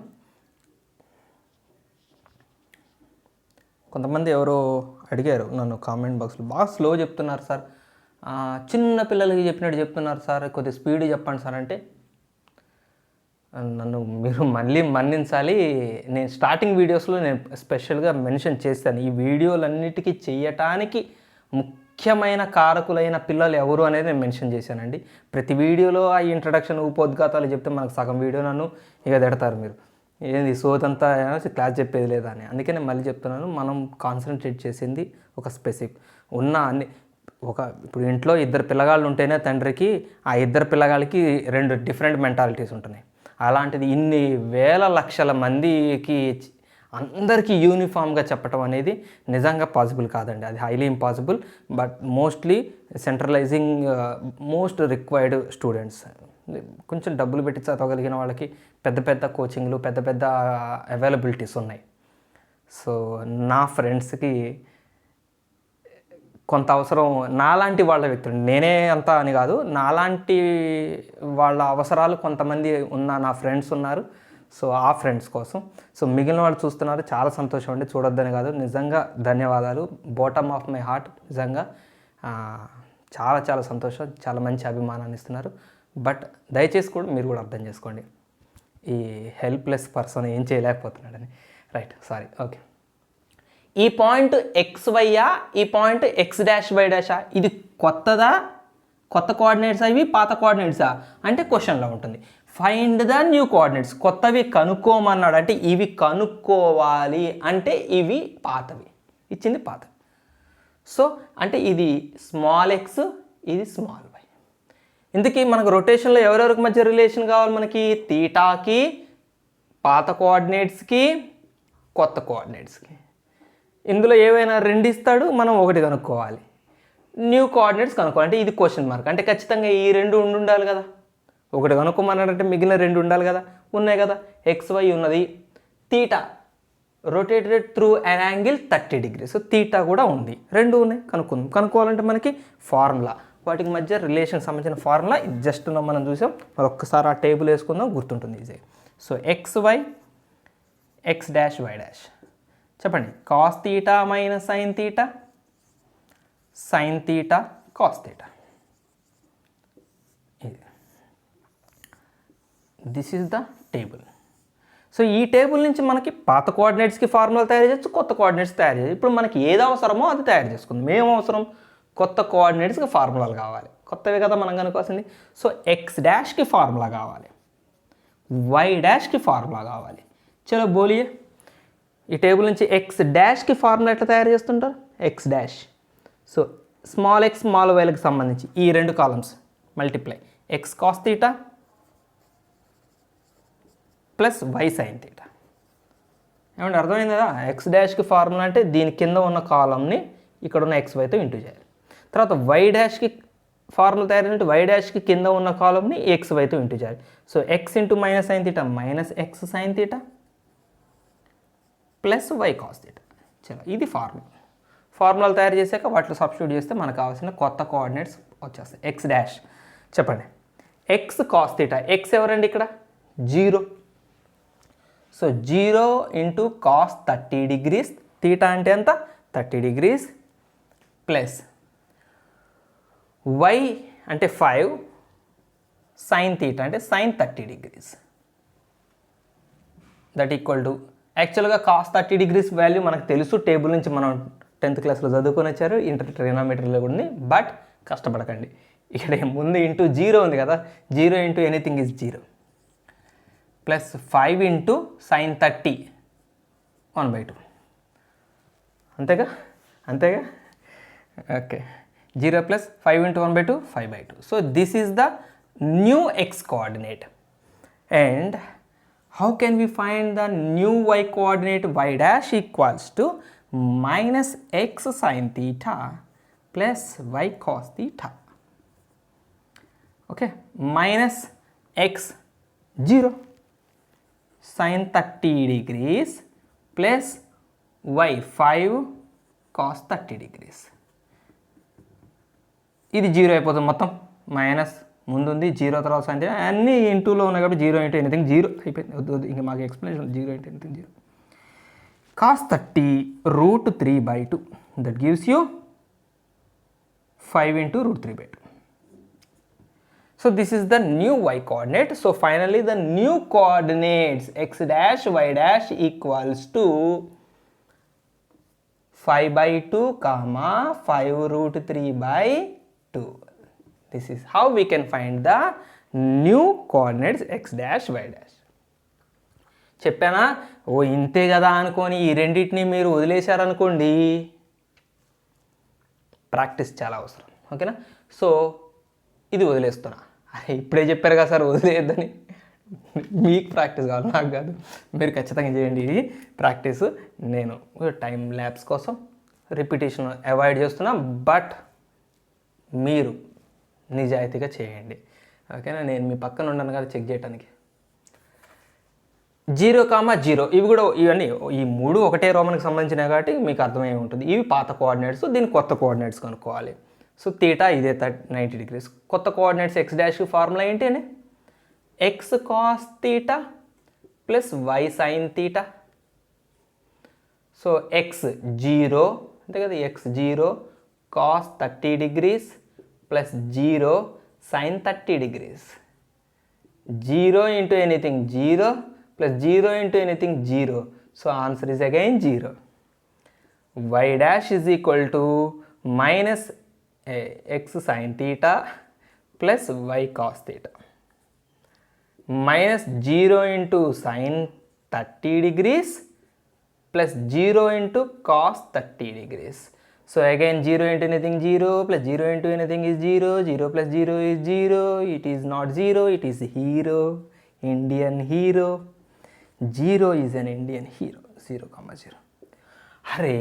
కొంతమంది ఎవరో అడిగారు నన్ను కామెంట్ బాక్స్లో, బాగా స్లో చెప్తున్నారు సార్, చిన్న పిల్లలకి చెప్పినట్టు చెప్తున్నారు సార్, కొద్దిగా స్పీడ్ చెప్పండి సార్ అంటే, నన్ను మీరు మళ్ళీ మన్నించాలి. నేను స్టార్టింగ్ వీడియోస్లో నేను స్పెషల్గా మెన్షన్ చేస్తాను, ఈ వీడియోలన్నిటికీ చేయటానికి ముఖ్యమైన కారకులైన పిల్లలు ఎవరు అనేది నేను మెన్షన్ చేశానండి. ప్రతి వీడియోలో ఆ ఇంట్రడక్షన్ ఉపోద్ఘాతాలు చెప్తే మనకు సగం వీడియో నన్ను ఇక తిడతారు, మీరు ఏంది సోదంతా క్లాస్ చెప్పేది లేదా అని. అందుకే నేను మళ్ళీ చెప్తున్నాను, మనం కాన్సన్ట్రేట్ చేసింది ఒక స్పెసిఫిక్ ఉన్న అన్ని ఇప్పుడు ఇంట్లో ఇద్దరు పిల్లగాళ్ళు ఉంటేనే తండ్రికి ఆ ఇద్దరు పిల్లగాళ్ళకి 2 డిఫరెంట్ మెంటాలిటీస్ ఉంటున్నాయి. అలాంటిది ఇన్ని వేల లక్షల మందికి అందరికీ యూనిఫామ్గా చెప్పడం అనేది నిజంగా పాసిబుల్ కాదండి, అది highly impossible. But mostly centralising most required students, కొంచెం డబ్బులు పెట్టి చదవగలిగిన వాళ్ళకి పెద్ద పెద్ద కోచింగ్లు, పెద్ద పెద్ద అవైలబిలిటీస్ ఉన్నాయి. సో నా ఫ్రెండ్స్కి కొంత అవసరం, నాలాంటి వాళ్ళ వ్యక్తులు, నేనే అంత అని కాదు, నాలాంటి వాళ్ళ అవసరాలు కొంతమంది నా ఫ్రెండ్స్ ఉన్నారు. సో ఆ ఫ్రెండ్స్ కోసం, సో మిగిలిన వాళ్ళు చూస్తున్నారు, చాలా సంతోషం అండి, చూడొద్దని కాదు, నిజంగా ధన్యవాదాలు, బాటమ్ ఆఫ్ మై హార్ట్, నిజంగా చాలా చాలా సంతోషం, చాలా మంచి అభిమానాన్ని ఇస్తున్నారు. బట్ దయచేసి కూడా మీరు కూడా అర్థం చేసుకోండి, ఈ హెల్ప్లెస్ పర్సన్ ఏం చేయలేకపోతున్నాడని. Right, sorry, okay. ఈ పాయింట్ XYయా, ఈ పాయింట్ X', ఇది కొత్తదా, కొత్త కోఆర్డినేట్స్ ఇవి, పాత కోఆర్డినేట్సా అంటే క్వశ్చన్లో ఉంటుంది. ఫైండ్ ద న్యూ కోఆర్డినేట్స్, కొత్తవి కనుక్కోమన్నాడు అంటే ఇవి కనుక్కోవాలి, అంటే ఇవి పాతవి, ఇచ్చింది పాతవి. సో అంటే ఇది స్మాల్ x, ఇది స్మాల్ y. ఇందుకీ మనకు రొటేషన్లో ఎవరెవరికి మధ్య రిలేషన్ కావాలి, మనకి తీటాకి, పాత కోఆర్డినేట్స్కి, కొత్త కోఆర్డినేట్స్కి. ఇందులో ఏవైనా 2 ఇస్తాడు, మనం 1 కనుక్కోవాలి. న్యూ కోఆర్డినేట్స్ కనుక్కోవాలి అంటే ఇది క్వశ్చన్ మార్క్, అంటే ఖచ్చితంగా ఈ 2 ఉండాలి కదా. 1 కనుక్కోమన్నాడంటే మిగిలిన 2 ఉండాలి కదా, ఉన్నాయి కదా. XY ఉన్నది, theta rotated through an angle 30 degrees, so theta కూడా ఉంది, 2 ఉన్నాయి, కనుక్కోవాలంటే మనకి ఫార్ములా, వాటికి మధ్య రిలేషన్కి సంబంధించిన ఫార్ములా జస్ట్ మనం చూసాం. మరి ఒక్కసారి ఆ టేబుల్ వేసుకుందాం, గుర్తుంటుంది ఈజీగా. సో XY X', Y', చెప్పండి. Cos theta minus sine theta, sine theta cos theta. This is the table. So ఈ టేబుల్ నుంచి మనకి పాత కోఆర్డినేట్స్కి ఫార్ములా తయారు చేయొచ్చు, కొత్త కోఆర్డినేట్స్ తయారు చేయొచ్చు. ఇప్పుడు మనకి ఏది అవసరమో అది తయారు చేసుకుందాం. ఏం అవసరం, కొత్త కోఆర్డినేట్స్కి ఫార్ములాలు కావాలి, కొత్తవి కదా మనం కనుకోవాల్సింది. సో X'కి ఫార్ములా కావాలి, Y'కి ఫార్ములా కావాలి. చలో బోలియే. ఈ టేబుల్ నుంచి X'కి ఫార్ములా ఎట్లా తయారు చేస్తుంటారు, X'. So small x small వైలకు సంబంధించి ఈ 2 columns multiply, X cos theta plus Y sin theta. ఏమంటే అర్థమైంది కదా. X'కి ఫార్ములా అంటే దీని కింద ఉన్న కాలంని ఇక్కడ ఉన్న XYతో ఇంటూ చేయాలి. తర్వాత Y'కి ఫార్ములా తయారంటే Y'కి కింద ఉన్న కాలంని XYతో ఇంటూ చేయాలి. So X into minus sine theta minus X sin theta plus Y cos theta. చలో ఇది ఫార్ములాలు తయారు చేశాక వాటిలో సబ్స్టిట్యూట్ చేస్తే మనకు కావాల్సిన కొత్త కోఆర్డినేట్స్ వచ్చేస్తాయి. X', చెప్పండి. X cos తీటా, X ఎవరండి ఇక్కడ 0. So 0 into cos 30 degrees, theta అంటే ఎంత 30 degrees ప్లస్ Y అంటే 5 సైన్ తీటా అంటే sine 30 degrees. That equal to, యాక్చువల్గా కాస్ 30 degrees వాల్యూ మనకు తెలుసు, టేబుల్ నుంచి మనం 10th క్లాస్లో చదువుకొని వచ్చారు, ఇంటర్ ట్రిగోనోమెట్రీలో కూడా ఉంది. బట్ కష్టపడకండి, ఇక్కడ ముందు ఇంటూ 0 ఉంది కదా, 0 into anything is 0 plus 5 into sine 30 1/2, అంతేగా. Okay, 0 plus 5 into 1/2 5/2. So this is the new X coordinate. And how can we find the new Y coordinate? Y' equals to minus X sin theta plus Y cos theta. Okay, minus X 0 sin 30 degrees plus Y 5 cos 30 degrees. ఇది zero అయిపోతుంది మొత్తం, minus ముందుంది zero తర్వాత అంటే అన్నీ ఇంటూలో ఉన్నాయి కాబట్టి zero into anything zero అయిపోయింది. వద్దు ఇంకా మాకు explanation zero into anything zero. cos 30 √3/2 that gives you 5 into √3/2. So this is the new y coordinate. So finally the new coordinates x dash y dash equals to 5/2 comma 5√3/2. This is how we can find the new coordinates x dash y dash. చెప్పానా ఓ ఇంతే కదా అనుకొని ఈ రెండింటిని మీరు వదిలేశారనుకోండి, practice చాలా అవసరం. ఓకేనా? సో ఇది వదిలేస్తున్నా, ఇప్పుడే చెప్పారు కదా సార్ వదిలేయద్దని. మీకు ప్రాక్టీస్ కావాలి, నాకు కాదు. మీరు ఖచ్చితంగా చేయండి ఇది ప్రాక్టీస్. నేను టైం ల్యాబ్స్ కోసం రిపిటేషన్ అవాయిడ్ చేస్తున్నా, బట్ మీరు నిజాయితీగా చేయండి. ఓకేనా? నేను మీ పక్కన ఉన్నాను కదా చెక్ చేయడానికి. 0,0 ఇవి కూడా ఇవన్నీ ఈ మూడు ఒకటే రోమన్కి సంబంధించినవి కాబట్టి మీకు అర్థమై ఉంటుంది. ఇవి పాత కోఆర్డినేట్స్, దీని కొత్త కోఆర్డినేట్స్ కనుక్కోవాలి. సో తీటా ఇదే 90 degrees. కొత్త కోఆర్డినేట్స్ ఎక్స్ డాష్కి ఫార్ములా ఏంటి అని, X cos theta plus why sine theta. So X 0 అంతే కదా, X 0 cos 30 degrees plus 0 sine 30 degrees. 0 into anything 0 plus 0 into anything 0. So answer is again 0. Y dash is equal to minus x sin theta plus y cos theta. Minus 0 into sin 30 degrees plus 0 into cos 30 degrees. So again 0 into anything 0 plus 0 into anything is 0. 0 plus 0 is 0. It is not 0, it is hero, Indian hero. 0 is an Indian hero. 0,0. అరే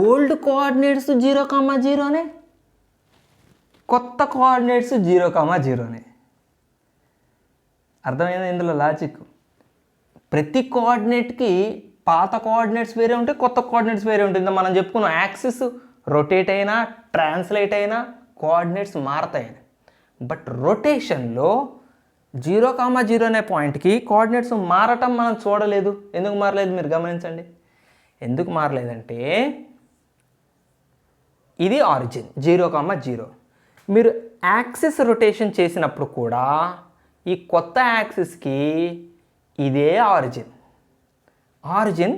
old coordinates 0,0నే, కొత్త coordinates 0,0నే. అర్థమైందా ఇందులో logic? ప్రతి కోఆర్డినేట్కి పాత coordinates వేరే ఉంటాయి, కొత్త coordinates వేరే ఉంటుంది. మనం చెప్పుకున్నాం యాక్సిస్ రొటేట్ అయినా ట్రాన్స్లేట్ అయినా కోఆర్డినేట్స్ మారతాయని. బట్ రొటేషన్లో 0,0 అనే పాయింట్కి కోఆర్డినేట్స్ మారటం మనం చూడలేదు. ఎందుకు మారలేదు మీరు గమనించండి. ఎందుకు మారలేదంటే ఇది ఆరిజిన్ 0,0. మీరు యాక్సిస్ రొటేషన్ చేసినప్పుడు కూడా ఈ కొత్త యాక్సిస్కి ఇదే origin. Origin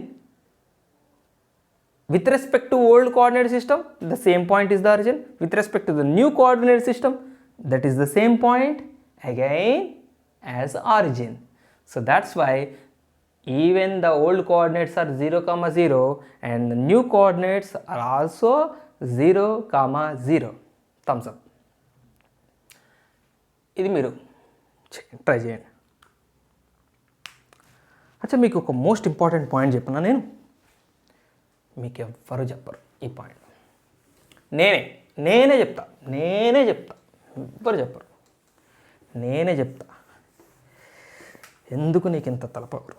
with respect to old coordinate system, the same point is the origin. With respect to the new coordinate system, that is the same point again as origin. So that's why even the old coordinates are 0,0 and the new coordinates are also 0,0. Thumbs up. ఇది మీరు try చేయండి. అచ్చా మీకు ఒక most important point చెప్పినా, నేను మీకు ఎవ్వరు చెప్పరు ఈ పాయింట్. నేనే చెప్తా ఎవ్వరు చెప్పరు, నేనే చెప్తా. ఎందుకు నీకు ఇంత తలపవరు?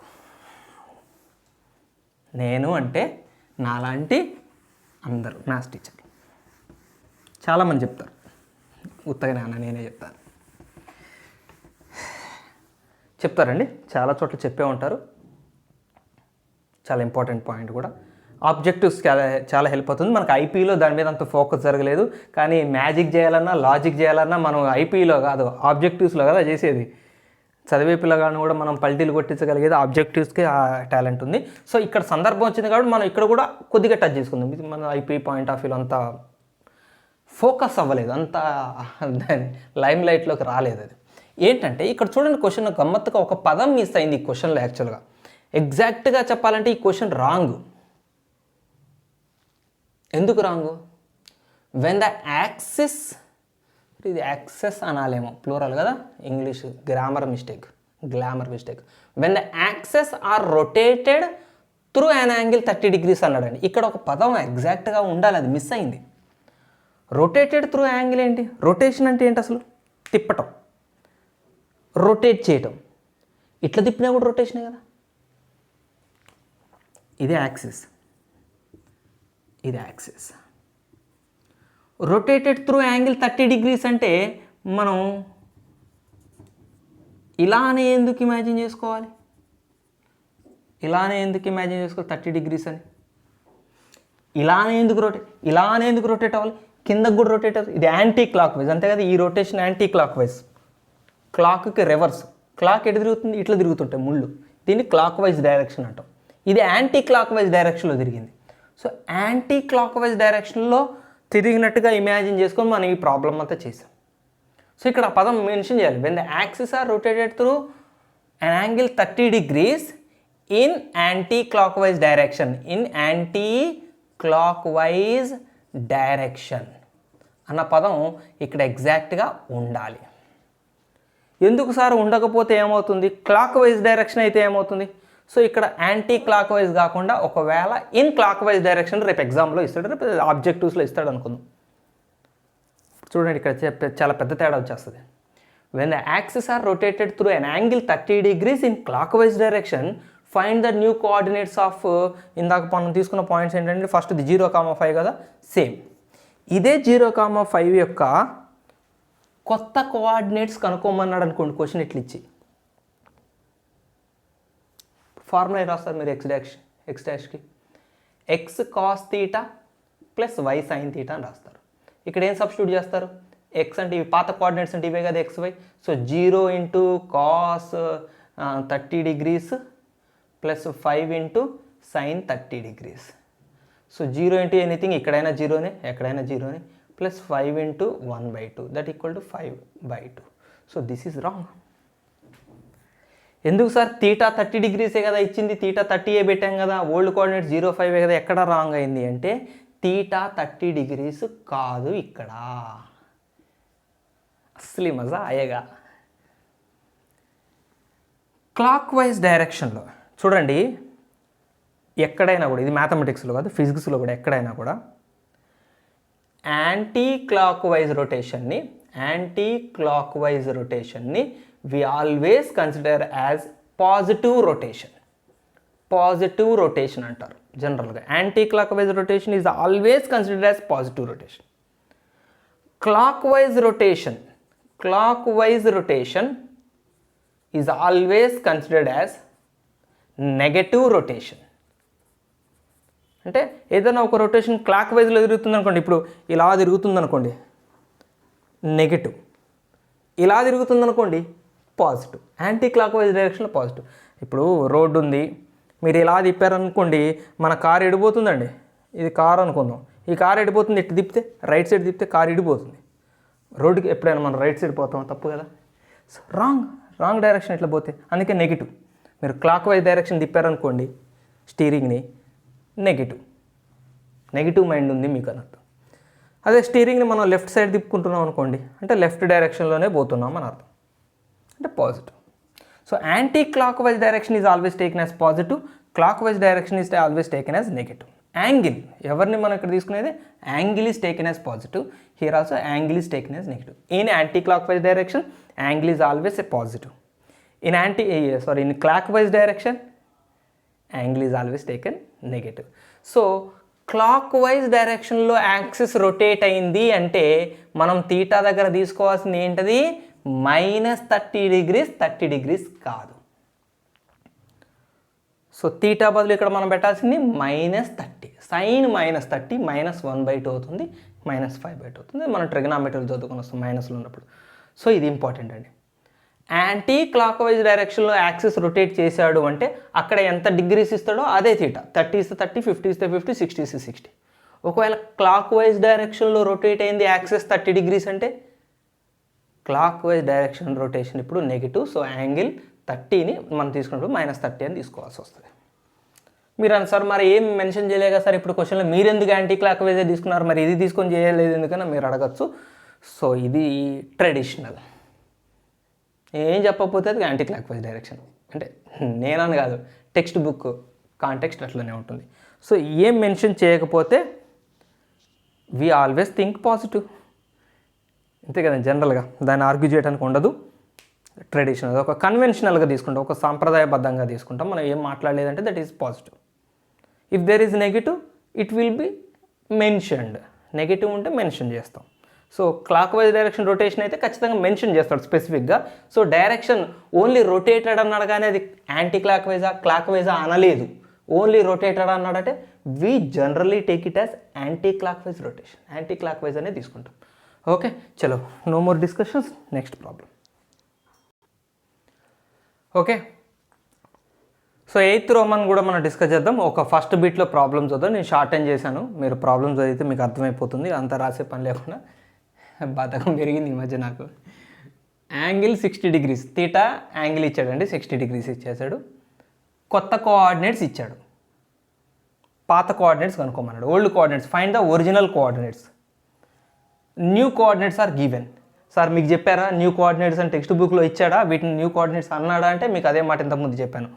నేను అంటే నాలాంటి అందరూ మ్యాథ్స్ టీచర్లు చాలామంది చెప్తారు, ఉత్తగానే అన్న నేనే చెప్తారండి. చాలా చోట్ల చెప్పే ఉంటారు. చాలా ఇంపార్టెంట్ పాయింట్ కూడా. ఆబ్జెక్టివ్స్ చాలా హెల్ప్ అవుతుంది. మనకు ఐపీలో దాని మీద అంత ఫోకస్ జరగలేదు, కానీ మ్యాజిక్ చేయాలన్నా లాజిక్ చేయాలన్నా మనం ఐపీలో కాదు ఆబ్జెక్టివ్స్లో కదా చేసేది. చదివే పిల్లగాను కూడా మనం పల్టీలు కొట్టించగలిగేది ఆబ్జెక్టివ్స్కి ఆ టాలెంట్ ఉంది. సో ఇక్కడ సందర్భం వచ్చింది కాబట్టి మనం ఇక్కడ కూడా కొద్దిగా టచ్ చేసుకుందాం. మన ఐపీ పాయింట్ ఆఫ్ వ్యూలో అంతా ఫోకస్ అవ్వలేదు, అంత దాని లైమ్ లైట్లోకి రాలేదు. అది ఏంటంటే ఇక్కడ చూడండి, క్వశ్చన్ గమ్మత్తుగా ఒక పదం మిస్ అయింది ఈ క్వశ్చన్లో. యాక్చువల్గా ఎగ్జాక్ట్గా చెప్పాలంటే ఈ క్వశ్చన్ రాంగ్. ఎందుకు రాంగు? వెన్ ద యాక్సిస్, ఇది యాక్సెస్ అనాలేమో ప్లూరల్ కదా, English grammar mistake. When the axes are rotated through an angle 30 degrees అన్నాడండి. ఇక్కడ ఒక పదం ఎగ్జాక్ట్గా ఉండాలి, అది మిస్ అయింది. రొటేటెడ్ త్రూ యాంగిల్ ఏంటి? రొటేషన్ అంటే ఏంటి అసలు? తిప్పటం, రొటేట్ చేయటం. ఇట్లా తిప్పినా కూడా రొటేషనే కదా. ఇది యాక్సిస్, ఇది axis. Rotated through angle 30 degrees అంటే మనం ఇలానే ఎందుకు ఇమాజిన్ చేసుకోవాలి? ఇలానే ఎందుకు ఇమాజిన్ చేసుకోవాలి 30 degrees అని? ఇలానే ఎందుకు రొటేట్ అవ్వాలి? కిందకు కూడా రొటేట్ అవ్వాలి. ఇది యాంటీ క్లాక్ వైజ్ అంతే కదా. ఈ రొటేషన్ యాంటీ క్లాక్ వైజ్, క్లాక్కి రివర్స్. క్లాక్ ఎటు తిరుగుతుంది? ఇట్లా తిరుగుతుంటాయి ముళ్ళు. దీన్ని క్లాక్ వైజ్ డైరెక్షన్ అంటాం. ఇది యాంటీ క్లాక్ వైజ్ డైరెక్షన్లో తిరిగింది. సో యాంటీ క్లాక్ వైజ్ డైరెక్షన్లో తిరిగినట్టుగా ఇమాజిన్ చేసుకొని మనం ఈ ప్రాబ్లం అంతా చేసాం. సో ఇక్కడ ఆ పదం మెన్షన్ చేయాలి. When the axis are rotated through an angle 30 degrees in anti-clockwise direction. In anti-clockwise direction అన్న పదం ఇక్కడ ఎగ్జాక్ట్గా ఉండాలి. ఎందుకు సార్ ఉండకపోతే ఏమవుతుంది? క్లాక్ వైజ్ డైరెక్షన్ అయితే ఏమవుతుంది? సో ఇక్కడ యాంటీ క్లాక్ వైజ్ కాకుండా ఒకవేళ ఇన్ క్లాక్ వైజ్ డైరెక్షన్ రేపు ఎగ్జామ్లో ఇస్తాడు, రేపు ఆబ్జెక్టివ్స్లో ఇస్తాడు అనుకుందాం. చూడండి ఇక్కడ చాలా పెద్ద తేడా వచ్చేస్తుంది. When the axis are rotated through an angle 30 degrees in clockwise direction, find the new coordinates of. ఇందాక మనం తీసుకున్న పాయింట్స్ ఏంటంటే ఫస్ట్ ఇది 0,5 కదా, సేమ్ ఇదే 0,5 యొక్క కొత్త కోఆర్డినేట్స్ కనుక్కోమన్నాడు అనుకోండి క్వశ్చన్ ఇట్లా ఇచ్చి. ఫార్ములా రాస్తారు మీరు ఎక్స్ డాష్కి X cos theta plus why sine theta అని రాస్తారు. ఇక్కడ ఏం సబ్స్టిట్యూట్ చేస్తారు? ఎక్స్ అంటే ఇవి పాత కోఆర్డినేట్స్ అంటే ఇవే కదా X Y. So 0 into cos 30 degrees plus 5 into sine 30 degrees. So 0 into anything, ఇక్కడైనా జీరోనే ఎక్కడైనా జీరోనే, plus 5 into 1/2 that equal to 5/2. So this is wrong. ఎందుకు సార్? తీటా 30 degrees కదా ఇచ్చింది, తీటా 30 పెట్టాం కదా, ఓల్డ్ కోఆర్డినేట్ 0,5 కదా, ఎక్కడ రాంగ్ అయింది అంటే తీటా 30 degrees కాదు ఇక్కడ. అసలు మజా అయ్యగా. క్లాక్ వైజ్ డైరెక్షన్లో చూడండి, ఎక్కడైనా కూడా ఇది మ్యాథమెటిక్స్లో కాదు ఫిజిక్స్లో కూడా ఎక్కడైనా కూడా యాంటీ క్లాక్ వైజ్ రొటేషన్ని we always consider as positive rotation అంటారు జనరల్గా. Anti clock wise rotation is always considered as positive rotation. Clock wise rotation is always considered as negative rotation. అంటే ఏదైనా ఒక రొటేషన్ క్లాక్ వైజ్లో తిరుగుతుంది అనుకోండి, ఇప్పుడు ఇలా తిరుగుతుంది అనుకోండి నెగటివ్, ఇలా తిరుగుతుంది అనుకోండి పాజిటివ్. యాంటీ క్లాక్ వైజ్ డైరెక్షన్లో పాజిటివ్. ఇప్పుడు రోడ్డు ఉంది, మీరు ఇలా తిప్పారనుకోండి, మన కారు ఎడిపోతుందండి. ఇది కారు అనుకుందాం, ఈ కారు ఎడిపోతుంది, ఇటు తిప్పితే రైట్ సైడ్ తిప్పితే కారు ఎడిపోతుంది. రోడ్డుకి ఎప్పుడైనా మనం రైట్ సైడ్ పోతాం, తప్పు కదా. సో రాంగ్ డైరెక్షన్ ఇట్లా పోతే అందుకే నెగిటివ్. మీరు క్లాక్ వైజ్ డైరెక్షన్ తిప్పారనుకోండి స్టీరింగ్ని, నెగిటివ్ మైండ్ ఉంది మీకు అన్నట్టు. అదే స్టీరింగ్ని మనం లెఫ్ట్ సైడ్ తిప్పుకుంటున్నాం అనుకోండి అంటే లెఫ్ట్ డైరెక్షన్లోనే పోతున్నాం అని అర్థం, అంటే positive. So anti clock wise direction is always taken as positive, clock wise direction is always taken as negative. Angle ఎవరిని మనం ఇక్కడ తీసుకునేది, angle is taken as positive, here also angle is taken as negative. In anti clock wise direction angle is always a positive. In clock wise direction angle is always taken negative. So clock wise డైరెక్షన్లో axis rotate అయింది అంటే మనం theta దగ్గర తీసుకోవాల్సింది ఏంటది, -30 degrees, 30 degrees కాదు. So theta బదులు ఇక్కడ మనం పెట్టాల్సింది -30, సైన్ -30 -1/2 అవుతుంది, -5/2 అవుతుంది. మనం ట్రిగనామెట్రీ చదువుకొని వస్తాం మైనస్లో ఉన్నప్పుడు. సో ఇది ఇంపార్టెంట్ అండి. యాంటీ క్లాక్ వైజ్ డైరెక్షన్లో యాక్సిస్ రొటేట్ చేశాడు అంటే అక్కడ ఎంత డిగ్రీస్ ఇస్తాడో అదే తీటా. 30 ఇస్తే 30, 50 ఇస్తే 50, 60 ఇస్తే 60. ఒకవేళ క్లాక్ వైజ్ డైరెక్షన్లో రొటేట్ అయింది యాక్సిస్ 30 degrees అంటే క్లాక్ వైజ్ డైరెక్షన్ రొటేషన్ ఇప్పుడు నెగిటివ్. సో యాంగిల్ 30ని మనం తీసుకున్నప్పుడు -30 అని తీసుకోవాల్సి వస్తుంది. మీరు అన్న సార్ మరి ఏం మెన్షన్ చేయలేక సార్ ఇప్పుడు క్వశ్చన్లో మీరు ఎందుకు యాంటీ క్లాక్ వైజే తీసుకున్నారు, మరి ఇది తీసుకొని చేయలేదు ఎందుకన్నా మీరు అడగచ్చు. సో ఇది ట్రెడిషనల్, ఏం చెప్పకపోతే అది యాంటీ క్లాక్ వైజ్ డైరెక్షన్. అంటే నేనని కాదు, టెక్స్ట్ బుక్ కాంటెక్స్ట్ అట్లనే ఉంటుంది. సో ఏం మెన్షన్ చేయకపోతే వి ఆల్వేస్ థింక్ పాజిటివ్, అంతే కదా. జనరల్గా దాన్ని ఆర్గ్యూ చేయడానికి ఉండదు. ట్రెడిషనల్ ఒక కన్వెన్షనల్గా తీసుకుంటాం, ఒక సాంప్రదాయబద్ధంగా తీసుకుంటాం. మనం ఏం మాట్లాడలేదంటే that is positive. If there is negative it will be mentioned. Negative ఉంటే మెన్షన్ చేస్తాం. So clockwise direction rotation అయితే ఖచ్చితంగా మెన్షన్ చేస్తాడు స్పెసిఫిక్గా. సో డైరెక్షన్ ఓన్లీ రొటేటెడ్ అన్నాడు కానీ అది యాంటీ క్లాక్ వైజా అనలేదు. ఓన్లీ రొటేటెడ్ అన్నాడంటే we generally take it as anti clock wise rotation. Anti clock wise అనేది తీసుకుంటాం. ఓకే, చలో, no more discussions. Next problem. Okay, so 8th Roman కూడా మనం డిస్కస్ చేద్దాం. ఒక ఫస్ట్ బిట్లో ప్రాబ్లమ్స్ చదువు. నేను షార్ట్ టైం చేశాను. మీరు ప్రాబ్లమ్స్ చదివితే మీకు అర్థమైపోతుంది. అంతా రాసే పని లేకుండా. బద్ధకం పెరిగింది ఈ మధ్య నాకు. యాంగిల్ 60 degrees తీటా యాంగిల్ ఇచ్చాడండి. 60 degrees ఇచ్చేసాడు. కొత్త కోఆర్డినేట్స్ ఇచ్చాడు. పాత కోఆర్డినేట్స్ కనుక్కోమన్నాడు. Old coordinates find the original coordinates. New coordinates are given. Sir మీకు చెప్పారా న్యూ కోఆర్డినేట్స్ అని టెక్స్ట్ బుక్లో ఇచ్చాడా, వీటిని న్యూ కోఆర్డినేట్స్ అన్నాడా అంటే మీకు అదే మాట ఇంతకుముందు చెప్పాను.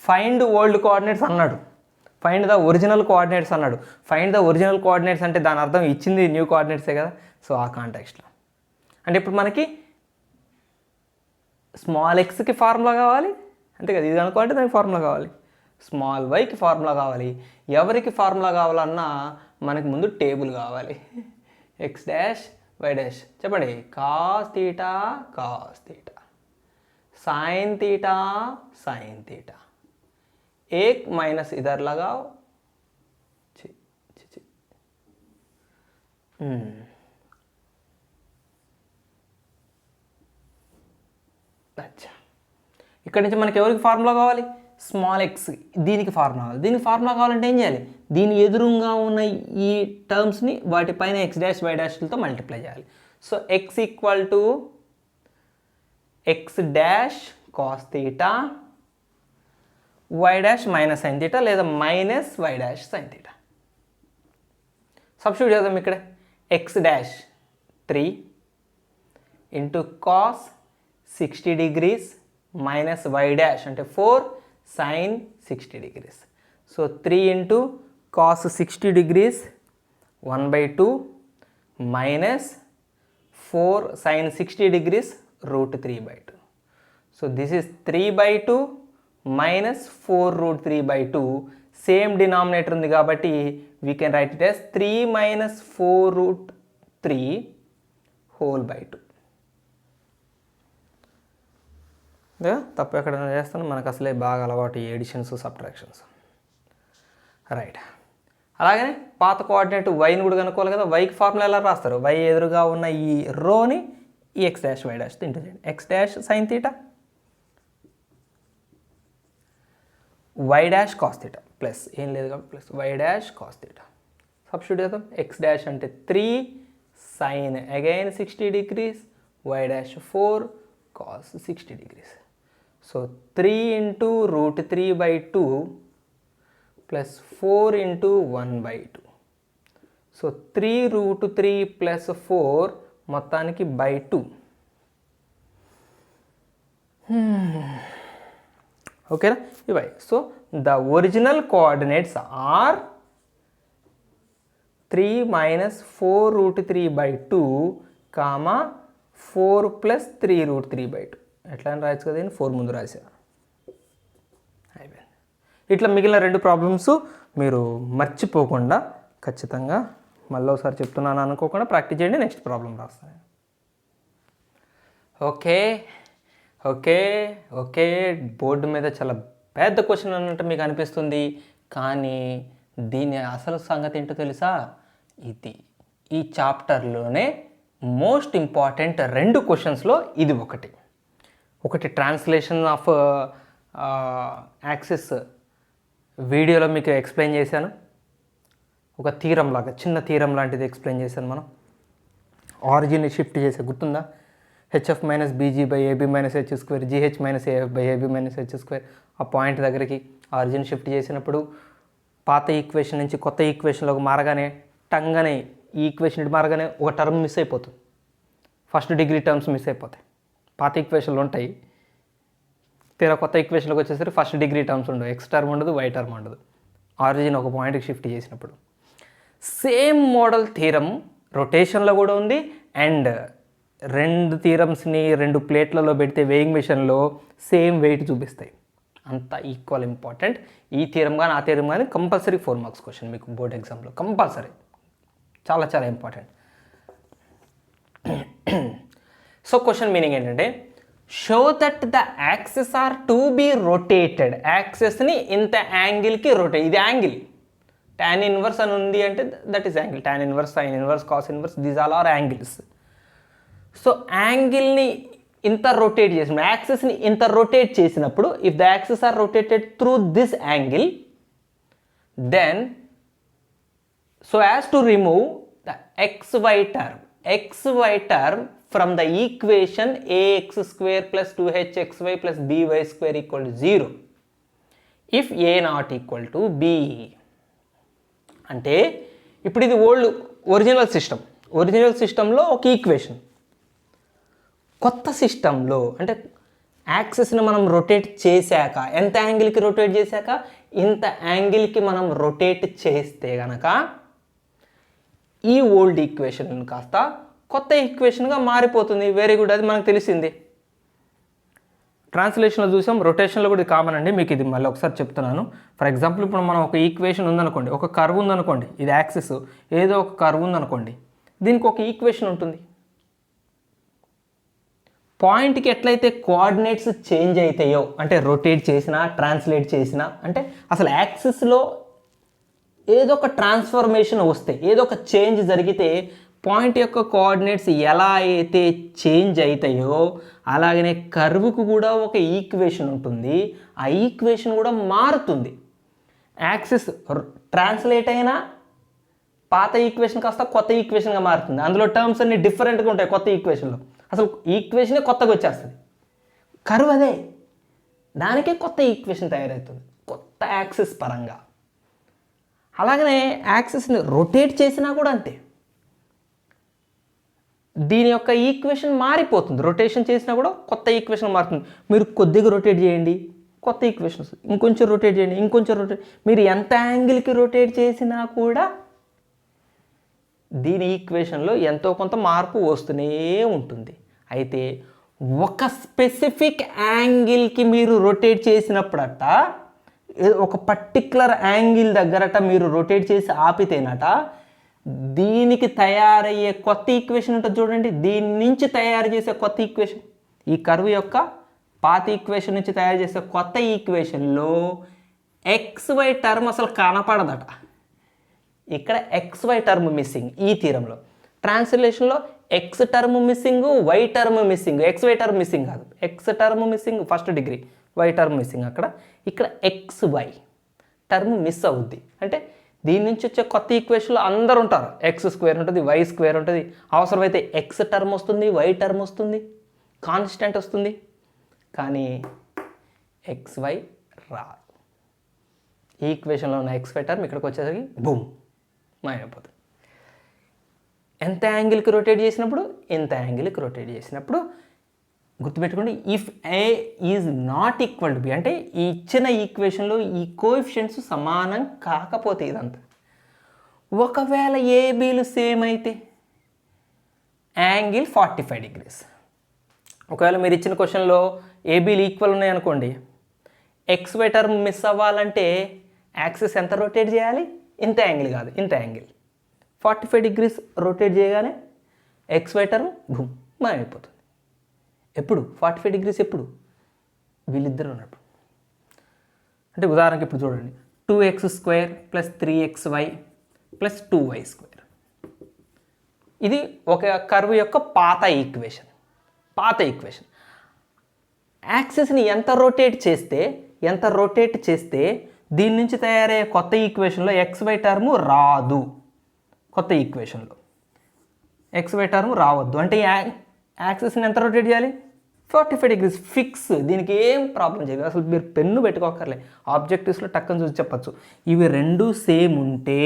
ఫైండ్ ఓల్డ్ కోఆర్డినేట్స్ అన్నాడు, ఫైండ్ ద ఒరిజినల్ కోఆర్డినేట్స్ అన్నాడు. ఫైండ్ ద ఒరిజినల్ కోఆర్డినేట్స్ అంటే దాని అర్థం ఇచ్చింది న్యూ కోఆర్డినేట్సే కదా. సో ఆ కాంటెక్స్ట్లో అంటే ఇప్పుడు మనకి స్మాల్ ఎక్స్కి ఫార్ములా కావాలి అంతే కదా. ఇది అనుకోవాలంటే దానికి ఫార్ములా కావాలి. స్మాల్ వైకి ఫార్ములా కావాలి. ఎవరికి ఫార్ములా కావాలన్నా మనకి ముందు టేబుల్ కావాలి. ఎక్స్ డాష్ వై డాష్ చెప్పండి. కాస్ తీటా साइन थीटा एक माइनस इधर लगाओ. अच्छा ఇక్కడ నుంచి మనకి ఎవరికి ఫార్ములా కావాలి, స్మాల్ ఎక్స్. దీనికి ఫార్ములా కావాలి. దీనికి ఫార్ములా కావాలంటే ఏం చేయాలి, దీని ఎదురుగా ఉన్న ఈ టర్మ్స్ని వాటిపైన ఎక్స్ డాష్ వై డాష్లతో మల్టిప్లై చేయాలి. So X equal to X dash cos theta Y dash minus sine theta లేదా minus why dash sine theta. Substitute చేద్దాం. ఇక్కడ X dash 3 into cos 60 degrees minus why dash అంటే 4 sine 60 degrees. So 3 into cos 60 degrees 1/2 minus 4 sine 60 degrees √3/2. So this is 3/2 minus 4√3/2. Same denominator ఉంది కాబట్టి we can write it as 3 minus 4√3 whole by 2. తప్పు ఎక్కడైనా చేస్తాను, మనకు అసలే బాగా అలవాటు ఈ ఎడిషన్స్ సబ్ట్రాక్షన్స్. రైట్. అలాగనే పాత కోఆర్డినేట్ వైని కూడా కనుక్కోవాలి కదా. వైకి ఫార్ములా ఎలా రాస్తారు, వై ఎదురుగా ఉన్న ఈ రోని ఈ X dash why dash into చేయండి. X dash sine theta Y dash cos theta plus ఏం లేదు కాబట్టి plus why dash cos theta. Substitute చేద్దాం. ఎక్స్ డాష్ అంటే 3 sine again 60 degrees Y dash 4 cos 60 degrees. So 3 into √3/2 plus 4 into 1/2. So 3√3 plus 4 మొత్తానికి by 2. ఓకేనా ఇవై. So the original coordinates are 3 minus 4√3/2 comma 4 plus 3√3/2. ఎట్లా అని రాయచ్చు కదా, 4 ముందు రాసా అయిపోయింది. ఇట్లా మిగిలిన 2 ప్రాబ్లమ్స్ మీరు మర్చిపోకుండా ఖచ్చితంగా మళ్ళీ ఒకసారి చెప్తున్నాను అనుకోకుండా ప్రాక్టీస్ చేయండి. నెక్స్ట్ ప్రాబ్లం రాస్తాను. ఓకే ఓకే ఓకే బోర్డు మీద చాలా పెద్ద క్వశ్చన్ అన్నట్టు మీకు అనిపిస్తుంది, కానీ దీని అసలు సంగతి ఏంటో తెలుసా, ఇది ఈ చాప్టర్లోనే మోస్ట్ ఇంపార్టెంట్ 2 క్వశ్చన్స్లో ఇది ఒకటి ట్రాన్స్లేషన్ ఆఫ్ యాక్సిస్ వీడియోలో మీకు ఎక్స్ప్లెయిన్ చేశాను. ఒక థీరం లాగా చిన్న థీరం లాంటిది ఎక్స్ప్లెయిన్ చేశాను. మనం ఆరిజిన్ని షిఫ్ట్ చేసే గుర్తుందా, HF minus BG by AB minus H square GH minus AF by AB minus H square. ఆ పాయింట్ దగ్గరికి ఆరిజిన్ షిఫ్ట్ చేసినప్పుడు పాత ఈక్వేషన్ నుంచి కొత్త ఈక్వేషన్లోకి మారగానే టంగానే ఈ ఈక్వేషన్ ఇటు మారగానే ఒక టర్మ్ మిస్ అయిపోతుంది. ఫస్ట్ డిగ్రీ టర్మ్స్ మిస్ అయిపోతాయి. పాత ఈక్వేషన్లు ఉంటాయి, తీరా కొత్త ఈక్వేషన్లోకి వచ్చేసరికి ఫస్ట్ డిగ్రీ టర్మ్స్ ఉండవు, ఎక్స్ టర్మ్ ఉండదు, వై టర్మ్ ఉండదు. ఆరిజిన్ ఒక పాయింట్కి షిఫ్ట్ చేసినప్పుడు సేమ్ మోడల్ థీరం రొటేషన్లో కూడా ఉంది. అండ్ 2 థీరమ్స్ని 2 ప్లేట్లలో పెడితే వేయింగ్ మిషన్లో సేమ్ వెయిట్ చూపిస్తాయి. అంత ఈక్వల్ ఇంపార్టెంట్. ఈ థియరం కానీ ఆ థియరం కానీ కంపల్సరీ 4 మార్క్స్ క్వశ్చన్ మీకు బోర్డ్ ఎగ్జామ్లో కంపల్సరీ, చాలా చాలా ఇంపార్టెంట్. సో క్వశ్చన్ మీనింగ్ ఏంటంటే, show that the axes are to be rotated. యాక్సెస్ని ఇంత యాంగిల్కి రొటేట్, ఇది యాంగిల్, tan ఇన్వర్స్ అని ఉంది అంటే that is angle. tan inverse, sin inverse, cos inverse, these all are angles. So యాంగిల్ని ఇంత రొటేట్ చేసినప్పుడు, యాక్సెస్ని ఇంత రొటేట్ చేసినప్పుడు, if the axes are rotated through this angle, then so as to remove the xy term from the equation ax square plus 2hxy plus by square equal to 0 if a not equal to b. అంటే ఇప్పుడు ఇది original సిస్టంలో ఒక equation. కొత్త సిస్టంలో అంటే యాక్సెస్ని మనం rotate చేశాక, ఎంత యాంగిల్కి రొటేట్ చేశాక, ఇంత యాంగిల్కి మనం రొటేట్ చేస్తే గనక ఈ ఓల్డ్ ఈక్వేషన్ కాస్త కొత్త ఈక్వేషన్గా మారిపోతుంది. వెరీ గుడ్, అది మనకు తెలిసింది. ట్రాన్స్లేషన్లో చూసాం, రొటేషన్లో కూడా ఇది కామన్ అండి. మీకు ఇది మళ్ళీ ఒకసారి చెప్తున్నాను. ఫర్ ఎగ్జాంపుల్ ఇప్పుడు మనం ఒక ఈక్వేషన్ ఉందనుకోండి, ఒక కర్వ్ ఉందనుకోండి, ఇది యాక్సిస్, ఏదో ఒక కర్వ్ ఉందనుకోండి, దీనికి ఒక ఈక్వేషన్ ఉంటుంది. పాయింట్కి ఎట్లయితే కోఆర్డినేట్స్ చేంజ్ అవుతాయో, అంటే రొటేట్ చేసినా ట్రాన్స్లేట్ చేసినా, అంటే అసలు యాక్సిస్లో ఏదో ఒక ట్రాన్స్ఫర్మేషన్ వస్తే, ఏదో ఒక చేంజ్ జరిగితే పాయింట్ యొక్క కోఆర్డినేట్స్ ఎలా అయితే చేంజ్ అవుతాయో, అలాగనే కర్వ్కు కూడా ఒక ఈక్వేషన్ ఉంటుంది. ఆ ఈక్వేషన్ కూడా మారుతుంది. యాక్సిస్ ట్రాన్స్లేట్ అయినా పాత ఈక్వేషన్ కాస్త కొత్త ఈక్వేషన్గా మారుతుంది. అందులో టర్మ్స్ అన్ని డిఫరెంట్గా ఉంటాయి కొత్త ఈక్వేషన్లో. అసలు ఈక్వేషనే కొత్తగా వచ్చేస్తుంది. కర్వ్ అదే, దానికే కొత్త ఈక్వేషన్ తయారవుతుంది కొత్త యాక్సిస్ పరంగా. అలాగనే యాక్సిస్ని రొటేట్ చేసినా కూడా అంతే, దీని యొక్క ఈక్వేషన్ మారిపోతుంది. రొటేషన్ చేసినా కూడా కొత్త ఈక్వేషన్ మారుతుంది. మీరు కొద్దిగా రొటేట్ చేయండి, కొత్త ఈక్వేషన్ వస్తుంది. ఇంకొంచెం రొటేట్ చేయండి, ఇంకొంచెం రొటేట్, మీరు ఎంత యాంగిల్కి రొటేట్ చేసినా కూడా దీని ఈక్వేషన్లో ఎంతో కొంత మార్పు వస్తూనే ఉంటుంది. అయితే ఒక స్పెసిఫిక్ యాంగిల్కి మీరు రొటేట్ చేసినప్పుడట, ఒక పర్టిక్యులర్ యాంగిల్ దగ్గరట మీరు రొటేట్ చేసి ఆపితేనట, దీనికి తయారయ్యే కొత్త ఈక్వేషన్ ఉంటుంది చూడండి, దీని నుంచి తయారు చేసే కొత్త ఈక్వేషన్, ఈ కర్వ్ యొక్క పాత ఈక్వేషన్ నుంచి తయారు చేసే కొత్త ఈక్వేషన్లో XY టర్మ్ అసలు కనపడదట. ఇక్కడ XY టర్మ్ మిస్సింగ్ ఈ థీరంలో. ట్రాన్స్లేషన్లో X term missing, Y term missing, XY term missing కాదు, X term missing first degree, Y term missing అక్కడ. ఇక్కడ XY టర్మ్ మిస్ అవుద్ది. అంటే దీని నుంచి వచ్చే కొత్త ఈక్వేషన్లో అందరు ఉంటారు. x² ఉంటుంది, y² ఉంటుంది, అవసరమైతే X టర్మ్ వస్తుంది, Y టర్మ్ వస్తుంది, కాన్స్టెంట్ వస్తుంది, కానీ XY రాదు. ఈ ఈక్వేషన్లో ఉన్న XY టర్మ్ ఇక్కడికి వచ్చేసరికి బూమ్ మాయమైపోతుంది. ఎంత యాంగిల్కి రొటేట్ చేసినప్పుడు, ఎంత యాంగిల్కి రొటేట్ చేసినప్పుడు గుర్తుపెట్టుకోండి, if A is not equal to B, అంటే ఈ ఇచ్చిన ఈక్వేషన్లో ఈ కోఎఫిషియెంట్స్ సమానం కాకపోతే, ఇదంతా ఒకవేళ ABలు సేమ్ అయితే యాంగిల్ 45 degrees. ఒకవేళ మీరు ఇచ్చిన క్వశ్చన్లో ABలు ఈక్వల్ ఉన్నాయనుకోండి, XY టర్మ్ మిస్ అవ్వాలంటే యాక్సిస్ ఎంత రొటేట్ చేయాలి, ఇంత యాంగిల్ కాదు, ఇంత యాంగిల్ 45 degrees రొటేట్ చేయగానే XY టర్మ్ భూమ్ మాయమైపోతుంది. ఎప్పుడు 45 degrees, ఎప్పుడు వీళ్ళిద్దరు ఉన్నప్పుడు. అంటే ఉదాహరణకి ఇప్పుడు చూడండి, 2x² + 3xy + 2y². ఇది ఒక కర్వ్ యొక్క పాత ఈక్వేషన్. యాక్సిస్ని ఎంత రొటేట్ చేస్తే దీని నుంచి తయారయ్యే కొత్త ఈక్వేషన్లో XY టర్ము రాదు. కొత్త ఈక్వేషన్లో XY టర్మ్ రావద్దు అంటే యాక్సిస్ని ఎంత రొటేట్ చేయాలి, 45 degrees ఫిక్స్. దీనికి ఏం ప్రాబ్లం చేయదు, అసలు మీరు పెన్ను పెట్టుకోకర్లే, ఆబ్జెక్టివ్స్లో టక్కని చూసి చెప్పచ్చు. ఇవి రెండు సేమ్ ఉంటే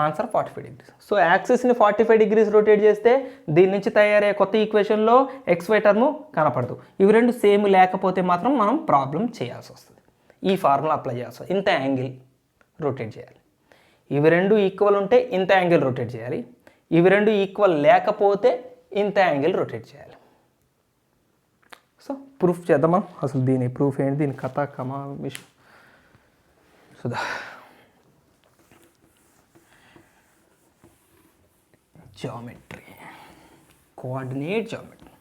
ఆన్సర్ 45 degrees. సో యాక్సిస్ని 45 degrees రొటేట్ చేస్తే దీని నుంచి తయారయ్యే కొత్త ఈక్వేషన్లో XY టర్ము కనపడదు. ఇవి రెండు సేమ్ లేకపోతే మాత్రం మనం ప్రాబ్లం చేయాల్సి వస్తుంది. ఈ ఫార్ములా అప్లై చేయాల్సి వస్తుంది. ఇంత యాంగిల్ రొటేట్ చేయాలి. ఇవి రెండు ఈక్వల్ ఉంటే ఇంత యాంగిల్ రొటేట్ చేయాలి. ఇవి రెండు ఈక్వల్ లేకపోతే ఇంత యాంగిల్ రొటేట్ చేయాలి. సో ప్రూఫ్ చేద్దామా, అసలు దీని ప్రూఫ్ ఏంటి, దీని కథ కమా మిషన్ సుధా. Geometry, coordinate geometry,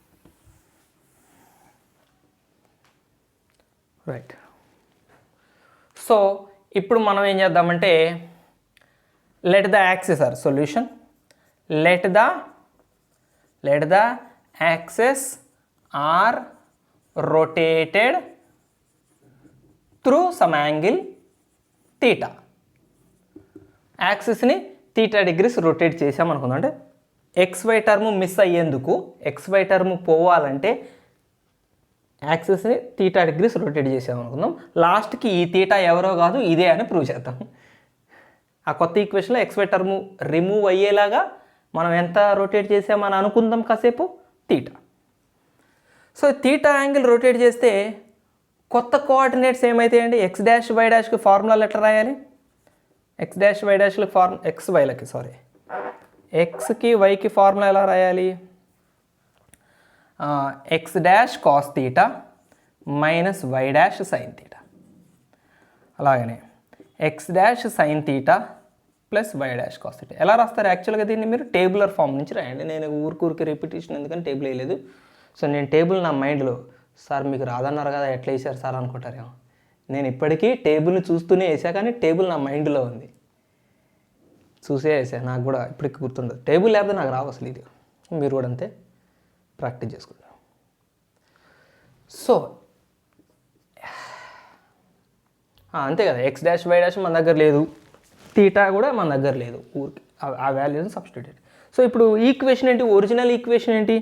right. So ఇప్పుడు మనం ఏం చేద్దామంటే let the axes are solution, let the axes are rotated through some angle theta. యాక్సిస్ని తీటా డిగ్రీస్ రొటేట్ చేసామనుకుందాం. అంటే XY టర్మ్ మిస్ అయ్యేందుకు, XY టర్మ్ పోవాలంటే యాక్సిస్ని తీటా డిగ్రీస్ రొటేట్ చేసామనుకుందాం. లాస్ట్కి ఈ తీటా ఎవరో కాదు ఇదే అని ప్రూవ్ చేద్దాం. ఆ కొత్త ఈక్వేషన్లో XY టర్మ్ రిమూవ్ అయ్యేలాగా మనం ఎంత రొటేట్ చేసామని అనుకుందాం కాసేపు, theta. So theta angle rotate చేస్తే కొత్త కోఆర్డినేట్స్ ఏమైతాయండి, X డాష్ Y డాష్కి ఫార్ములాలు ఎట్లా రాయాలి, X డాష్ Y డాష్కి XYలకి సారీ Xకి Yకి ఫార్ములా ఎలా రాయాలి, X dash cos theta minus Y dash sine theta. అలాగనే X dash sine theta plus Y dash cos theta. ఎలా రాస్తారు యాక్చువల్గా దీన్ని మీరు టేబులర్ ఫామ్ నుంచి రాయండి. నేను ఊరికి రిపిటేషన్ ఎందుకని టేబుల్ వేయలేదు. సో నేను టేబుల్ నా మైండ్లో, సార్ మీకు రాదన్నారు కదా ఎట్లా వేసారు సార్ అనుకుంటారేమో. నేను ఇప్పటికీ టేబుల్ని చూస్తూనే వేసా, కానీ టేబుల్ నా మైండ్లో ఉంది, చూసే వేసా. నాకు కూడా ఇప్పటికి గుర్తుండదు. టేబుల్ లేకపోతే నాకు రావు అసలు. ఇది మీరు కూడా అంతే ప్రాక్టీస్ చేసుకుంటారు. సో అంతే కదా, X డాష్ Y డాష్ మన దగ్గర లేదు, తీటా కూడా మన దగ్గర లేదు, ఊరికి ఆ వాల్యూని సబ్స్టిట్యూట్. సో ఇప్పుడు ఈక్వేషన్ ఏంటి, ఒరిజినల్ ఈక్వేషన్ ఏంటి,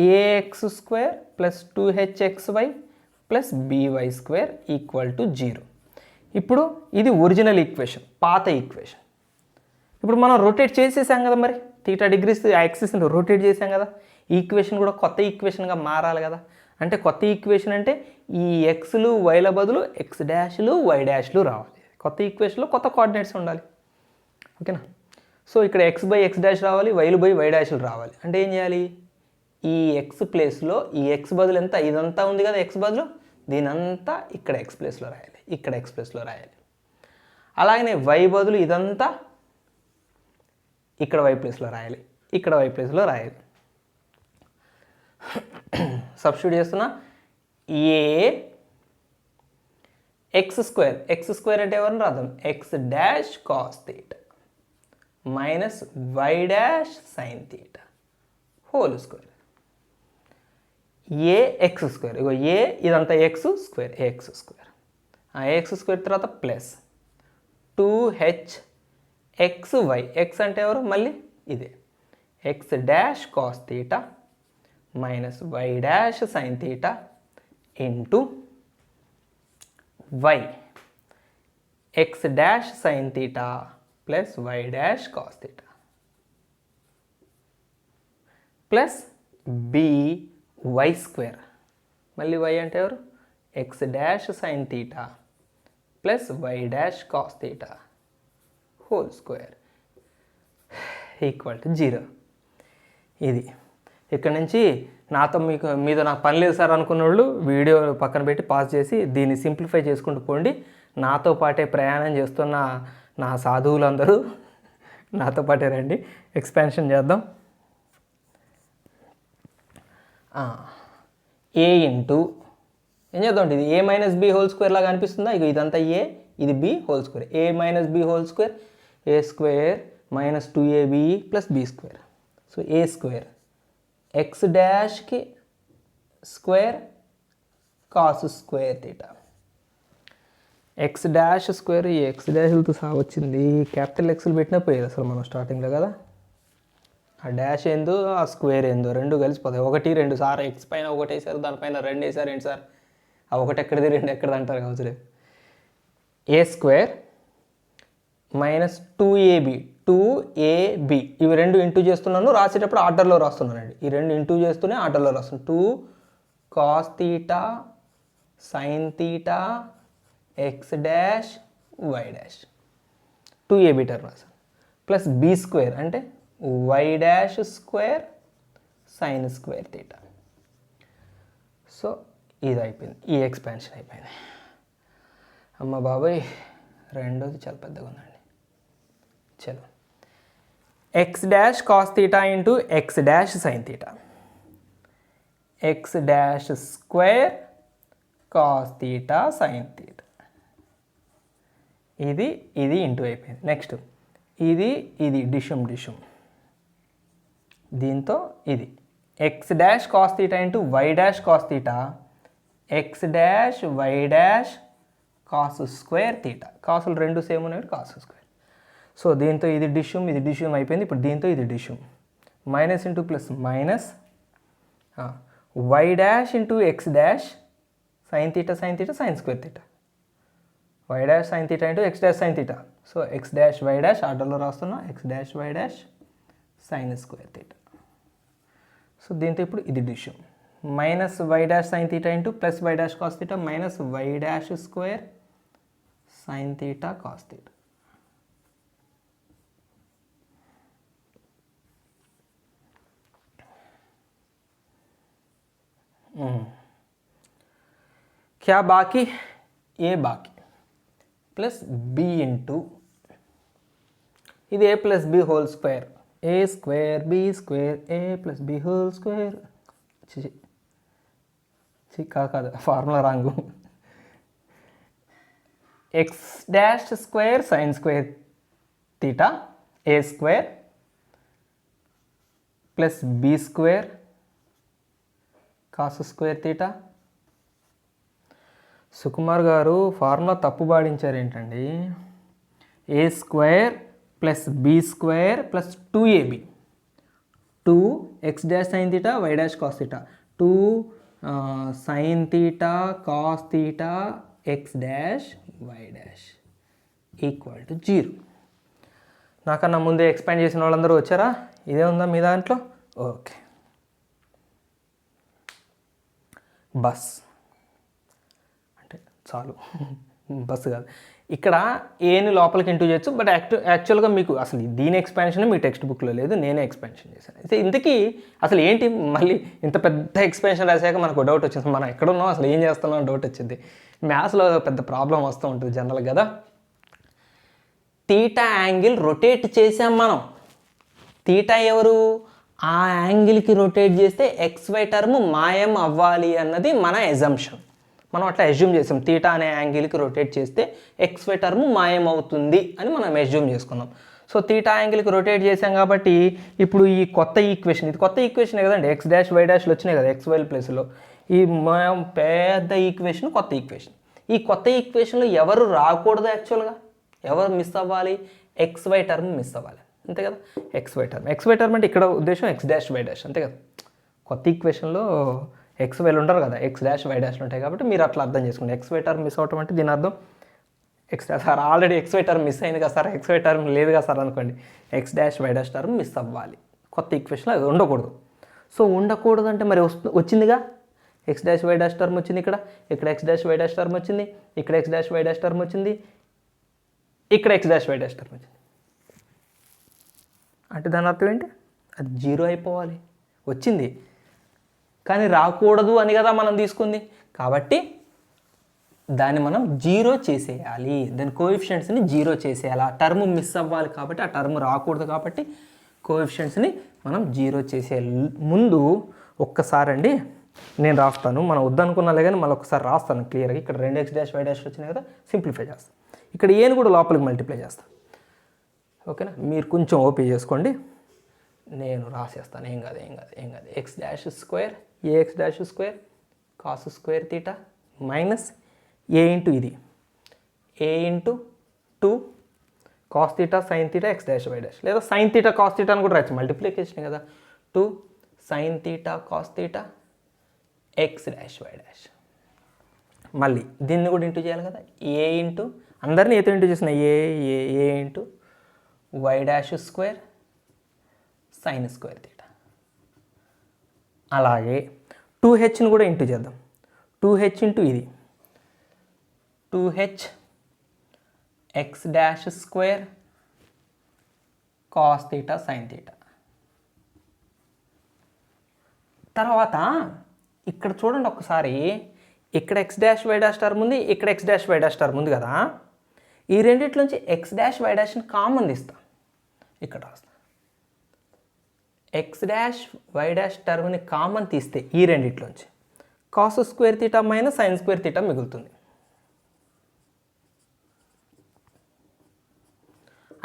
ax² plus 2hxy plus by² equal to 0. ఇప్పుడు ఇది ఒరిజినల్ ఈక్వేషన్, పాత ఈక్వేషన్. ఇప్పుడు మనం రొటేట్ చేసేసాం కదా, మరి తీటా డిగ్రీస్ యాక్సిస్ని రొటేట్ చేసాం కదా, ఈక్వేషన్ కూడా కొత్త ఈక్వేషన్గా మారాలి కదా. అంటే కొత్త ఈక్వేషన్ అంటే ఈ ఎక్స్లు వైల బదులు X డాష్లు Y డాష్లు రావాలి. కొత్త ఈక్వేషన్లో కొత్త కోఆర్డినేట్స్ ఉండాలి, ఓకేనా. సో ఇక్కడ X బై X డాష్ రావాలి, వైలు బై Y డాష్లు రావాలి. అంటే ఏం చేయాలి, ఈ X ప్లేస్లో ఈ X బదులు ఎంత, ఇదంతా ఉంది కదా X బదులు, దీనంతా ఇక్కడ X ప్లేస్లో రాయాలి, ఇక్కడ X ప్లేస్లో రాయాలి. అలాగనే Y బదులు ఇదంతా ఇక్కడ Y ప్లేస్లో రాయాలి, ఇక్కడ Y ప్లేస్లో రాయాలి. సబ్స్టిట్యూట్ చేస్తున్నా, x² అంటే ఎవరిని రాద్దాం, X dash cos theta minus Y dash sine theta whole square, ax². ఇగో ఇదంతా x² ఆ x² తర్వాత ప్లస్ 2hxy, x అంటే ఎవరు మళ్ళీ ఇదే, X dash cos theta minus Y dash sine theta into y, X dash sine theta plus Y dash cos theta plus by². మళ్ళీ y అంటే ఎవరు, X dash sine theta plus Y dash cos theta whole square equal to 0. ఇది ఇక్కడ నుంచి మీద నాకు పని లేదు సార్ అనుకున్న వాళ్ళు వీడియో పక్కన పెట్టి పాజ్ చేసి దీన్ని సింప్లిఫై చేసుకుంటూ పోండి. నాతో పాటే ప్రయాణం చేస్తున్న నా సాధువులందరూ నాతో పాటే రండి, ఎక్స్పాన్షన్ చేద్దాం. ఏ ఇంటూ ఏం చేద్దాం, ఇది a minus b whole square లాగా అనిపిస్తుందా, ఇక ఇదంతా a, ఇది b whole square, a minus b whole square, a² minus 2ab plus b². So a² X డాష్కి square cos square theta, X dash square, ఈ X డాష్లతో వచ్చింది, క్యాపిటల్ Xలు పెట్టినా పోయేది అసలు మనం స్టార్టింగ్లో కదా. ఆ డాష్ ఏందో ఆ స్క్వేర్ ఏందో రెండు కలిసిపోతాయి. 1 2 సార్ X పైన 1 వేసారు, దానిపైన 2 వేసారు ఏంటి సార్, ఆ 1 ఎక్కడిది 2 ఎక్కడిది అంటారు కావచ్చు. a² మైనస్ 2ab ఇవి రెండు ఇంటూ చేస్తున్నాను, రాసేటప్పుడు ఆర్డర్లో రాస్తున్నానండి. ఈ రెండు ఇంటూ చేస్తూనే ఆర్డర్లో రాస్తున్నాను. 2 cos theta sine theta X dash Y dash 2ab term రాసాను ప్లస్ b² అంటే Y dash square sine square theta. So ఇది అయిపోయింది, ఈ ఎక్స్పాన్షన్ అయిపోయింది. అమ్మ బాబాయ్, రెండోది చాలా పెద్దగా ఉందండి. చలో, X dash cos theta into X dash sine theta, X dash square cos theta sine theta, ఇది ఇంటూ అయిపోయింది. నెక్స్ట్ ఇది డిషుమ్ దీంతో ఇది X dash cos theta into why dash cos theta, X dash why dash cos square theta. కాసులు రెండు same ఉన్నాయి, cos square. So దీంతో ఇది డిష్యూమ్ అయిపోయింది. ఇప్పుడు దీంతో ఇది డిష్యూమ్, minus into plus minus why dash into X dash sine theta sine square theta, Y dash sine theta into X dash sine theta. So X dash why dash ఆర్డర్లో రాస్తున్నా, X dash why dash sine square theta. So దీంతో ఇప్పుడు ఇది డిష్యూమ్, minus why dash sine theta into plus why dash cos theta minus why dash square sine theta cos theta. क्या बाकी, ఏ బాకీ ప్లస్ బి ఇంటూ ఇది A plus B whole square, A square B square A plus B whole square. కాదు, formula wrong. X dash square sine square theta A square plus B square cos square theta. Sukumar garu formula తప్పు పాడించారు ఏంటండి? A square plus B square plus 2ab, 2 X dash sine theta Y dash cos theta, 2 sine theta cos theta X dash why dash equal to 0. నాకన్నా ముందే expand చేసిన వాళ్ళందరూ వచ్చారా? ఇదే ఉందా మీ దాంట్లో? ఓకే. బస్ అంటే చాలు, బస్ కాదు. ఇక్కడ ఏని లోపలికి ఇంటూ చేయొచ్చు, బట్ యాక్చువల్గా మీకు అసలు దీని ఎక్స్పాన్షన్ మీ టెక్స్ట్ బుక్లో లేదు, నేనే ఎక్స్పాన్షన్ చేశాను. అయితే ఇంతకీ అసలు ఏంటి, మళ్ళీ ఇంత పెద్ద ఎక్స్పాన్షన్ రాసాక మనకు డౌట్ వచ్చింది, మనం ఎక్కడున్నాం అసలు ఏం చేస్తున్నాం డౌట్ వచ్చింది. మ్యాథ్స్లో పెద్ద ప్రాబ్లం వస్తూ ఉంటుంది జనరల్ కదా. తీటా యాంగిల్ రొటేట్ చేసాం మనం, తీటా ఎవరు, ఆ యాంగిల్కి రొటేట్ చేస్తే XY టర్మ్ మాయం అవ్వాలి అన్నది మన ఎజంప్షన్. మనం అట్లా ఎజ్యూమ్ చేసాం, తీటా అనే యాంగిల్కి రొటేట్ చేస్తే XY టర్మ్ మాయం అవుతుంది అని మనం ఎజ్యూమ్ చేసుకున్నాం. సో తీటా యాంగిల్కి రొటేట్ చేసాం కాబట్టి ఇప్పుడు ఈ కొత్త ఈక్వేషన్, ఇది కొత్త ఈక్వేషన్ కదండి, ఎక్స్ డాష్ వై డాష్లు వచ్చినాయి కదా XY ప్లేస్లో. ఈ పెద్ద ఈక్వేషన్ కొత్త ఈక్వేషన్. ఈ కొత్త ఈక్వేషన్లో ఎవరు రాకూడదు, యాక్చువల్గా ఎవరు మిస్ అవ్వాలి, XY టర్మ్ మిస్ అవ్వాలి, అంతే కదా. XY టర్మ్ అంటే ఇక్కడ ఉద్దేశం ఎక్స్ డాష్ వై డాష్, అంతే కదా. కొత్త ఈక్వేషన్లో XYలు ఉండరు కదా, ఎక్స్ డాష్ వై డాష్లు ఉంటాయి కాబట్టి మీరు అట్లా అర్థం చేసుకోండి. XY టర్మ్ మిస్ అవటం అంటే దీని అర్థం X dash, sir already XY term miss అయింది కదా సార్, XY టర్మ్ లేదు కదా సార్ అనుకోండి, X dash why dash term miss అవ్వాలి. కొత్త ఈక్వేషన్లో అది ఉండకూడదు. సో ఉండకూడదు అంటే మరి వచ్చిందిగా, X dash why dash term వచ్చింది, ఇక్కడ X dash why dash term వచ్చింది, ఇక్కడ X dash why dash term వచ్చింది, ఇక్కడ X dash why dash term వచ్చింది. అంటే దాని అర్థం ఏంటి, అది 0 అయిపోవాలి. వచ్చింది కానీ రాకూడదు అని కదా మనం తీసుకుంది, కాబట్టి దాన్ని మనం 0 చేసేయాలి, దాని కోఎఫిషియెంట్స్ని 0 చేసేయాలి. ఆ టర్మ్ మిస్ అవ్వాలి కాబట్టి, ఆ టర్మ్ రాకూడదు కాబట్టి కోఎఫిషియెంట్స్ని మనం 0 చేసేయాలి. ముందు ఒక్కసారి అండి నేను రాస్తాను, మనం వద్దనుకున్నాలే కానీ మళ్ళీ ఒకసారి రాస్తాను క్లియర్గా. ఇక్కడ 2 ఎక్స్ డాష్ వై డాష్ వచ్చినాయి కదా, సింప్లిఫై చేస్తాను. ఇక్కడ ఏని కూడా లోపలికి మల్టిప్లై చేస్తాను, ఓకేనా. మీరు కొంచెం ఓపీ చేసుకోండి, నేను రాసేస్తాను. ఏం కాదు. X dash square A X dash square cos square theta minus A into ఇది A into 2 cos theta sine theta X dash why dash, లేదా సైన్ తీటా కాస్ తీటా అని కూడా రాయచ్చు, మల్టిప్లికేషన్ కదా. 2 sine theta cos theta X dash why dash. మళ్ళీ దీన్ని కూడా into చేయాలి కదా, ఏ ఇంటూ అందరినీ ఏతో ఇంటూ చేసిన A into why dash square sine square theta. అలాగే 2hని కూడా ఇంటూ చేద్దాం, 2h ఇంటూ ఇది 2h X dash square cos theta sine theta. తర్వాత ఇక్కడ చూడండి ఒక్కసారి, ఇక్కడ X dash why dash term ఉంది, ఇక్కడ X dash why dash term ఉంది కదా. ఈ రెండిట్లోంచి ఎక్స్ డాష్ వై డాష్ని కామన్ తీస్తాం. ఇక్కడ రాస్తాం ఎక్స్ డాష్ వై డాష్ టర్మ్ని కామన్ తీస్తే ఈ రెండిట్లోంచి cos square theta minus sine square theta మిగులుతుంది.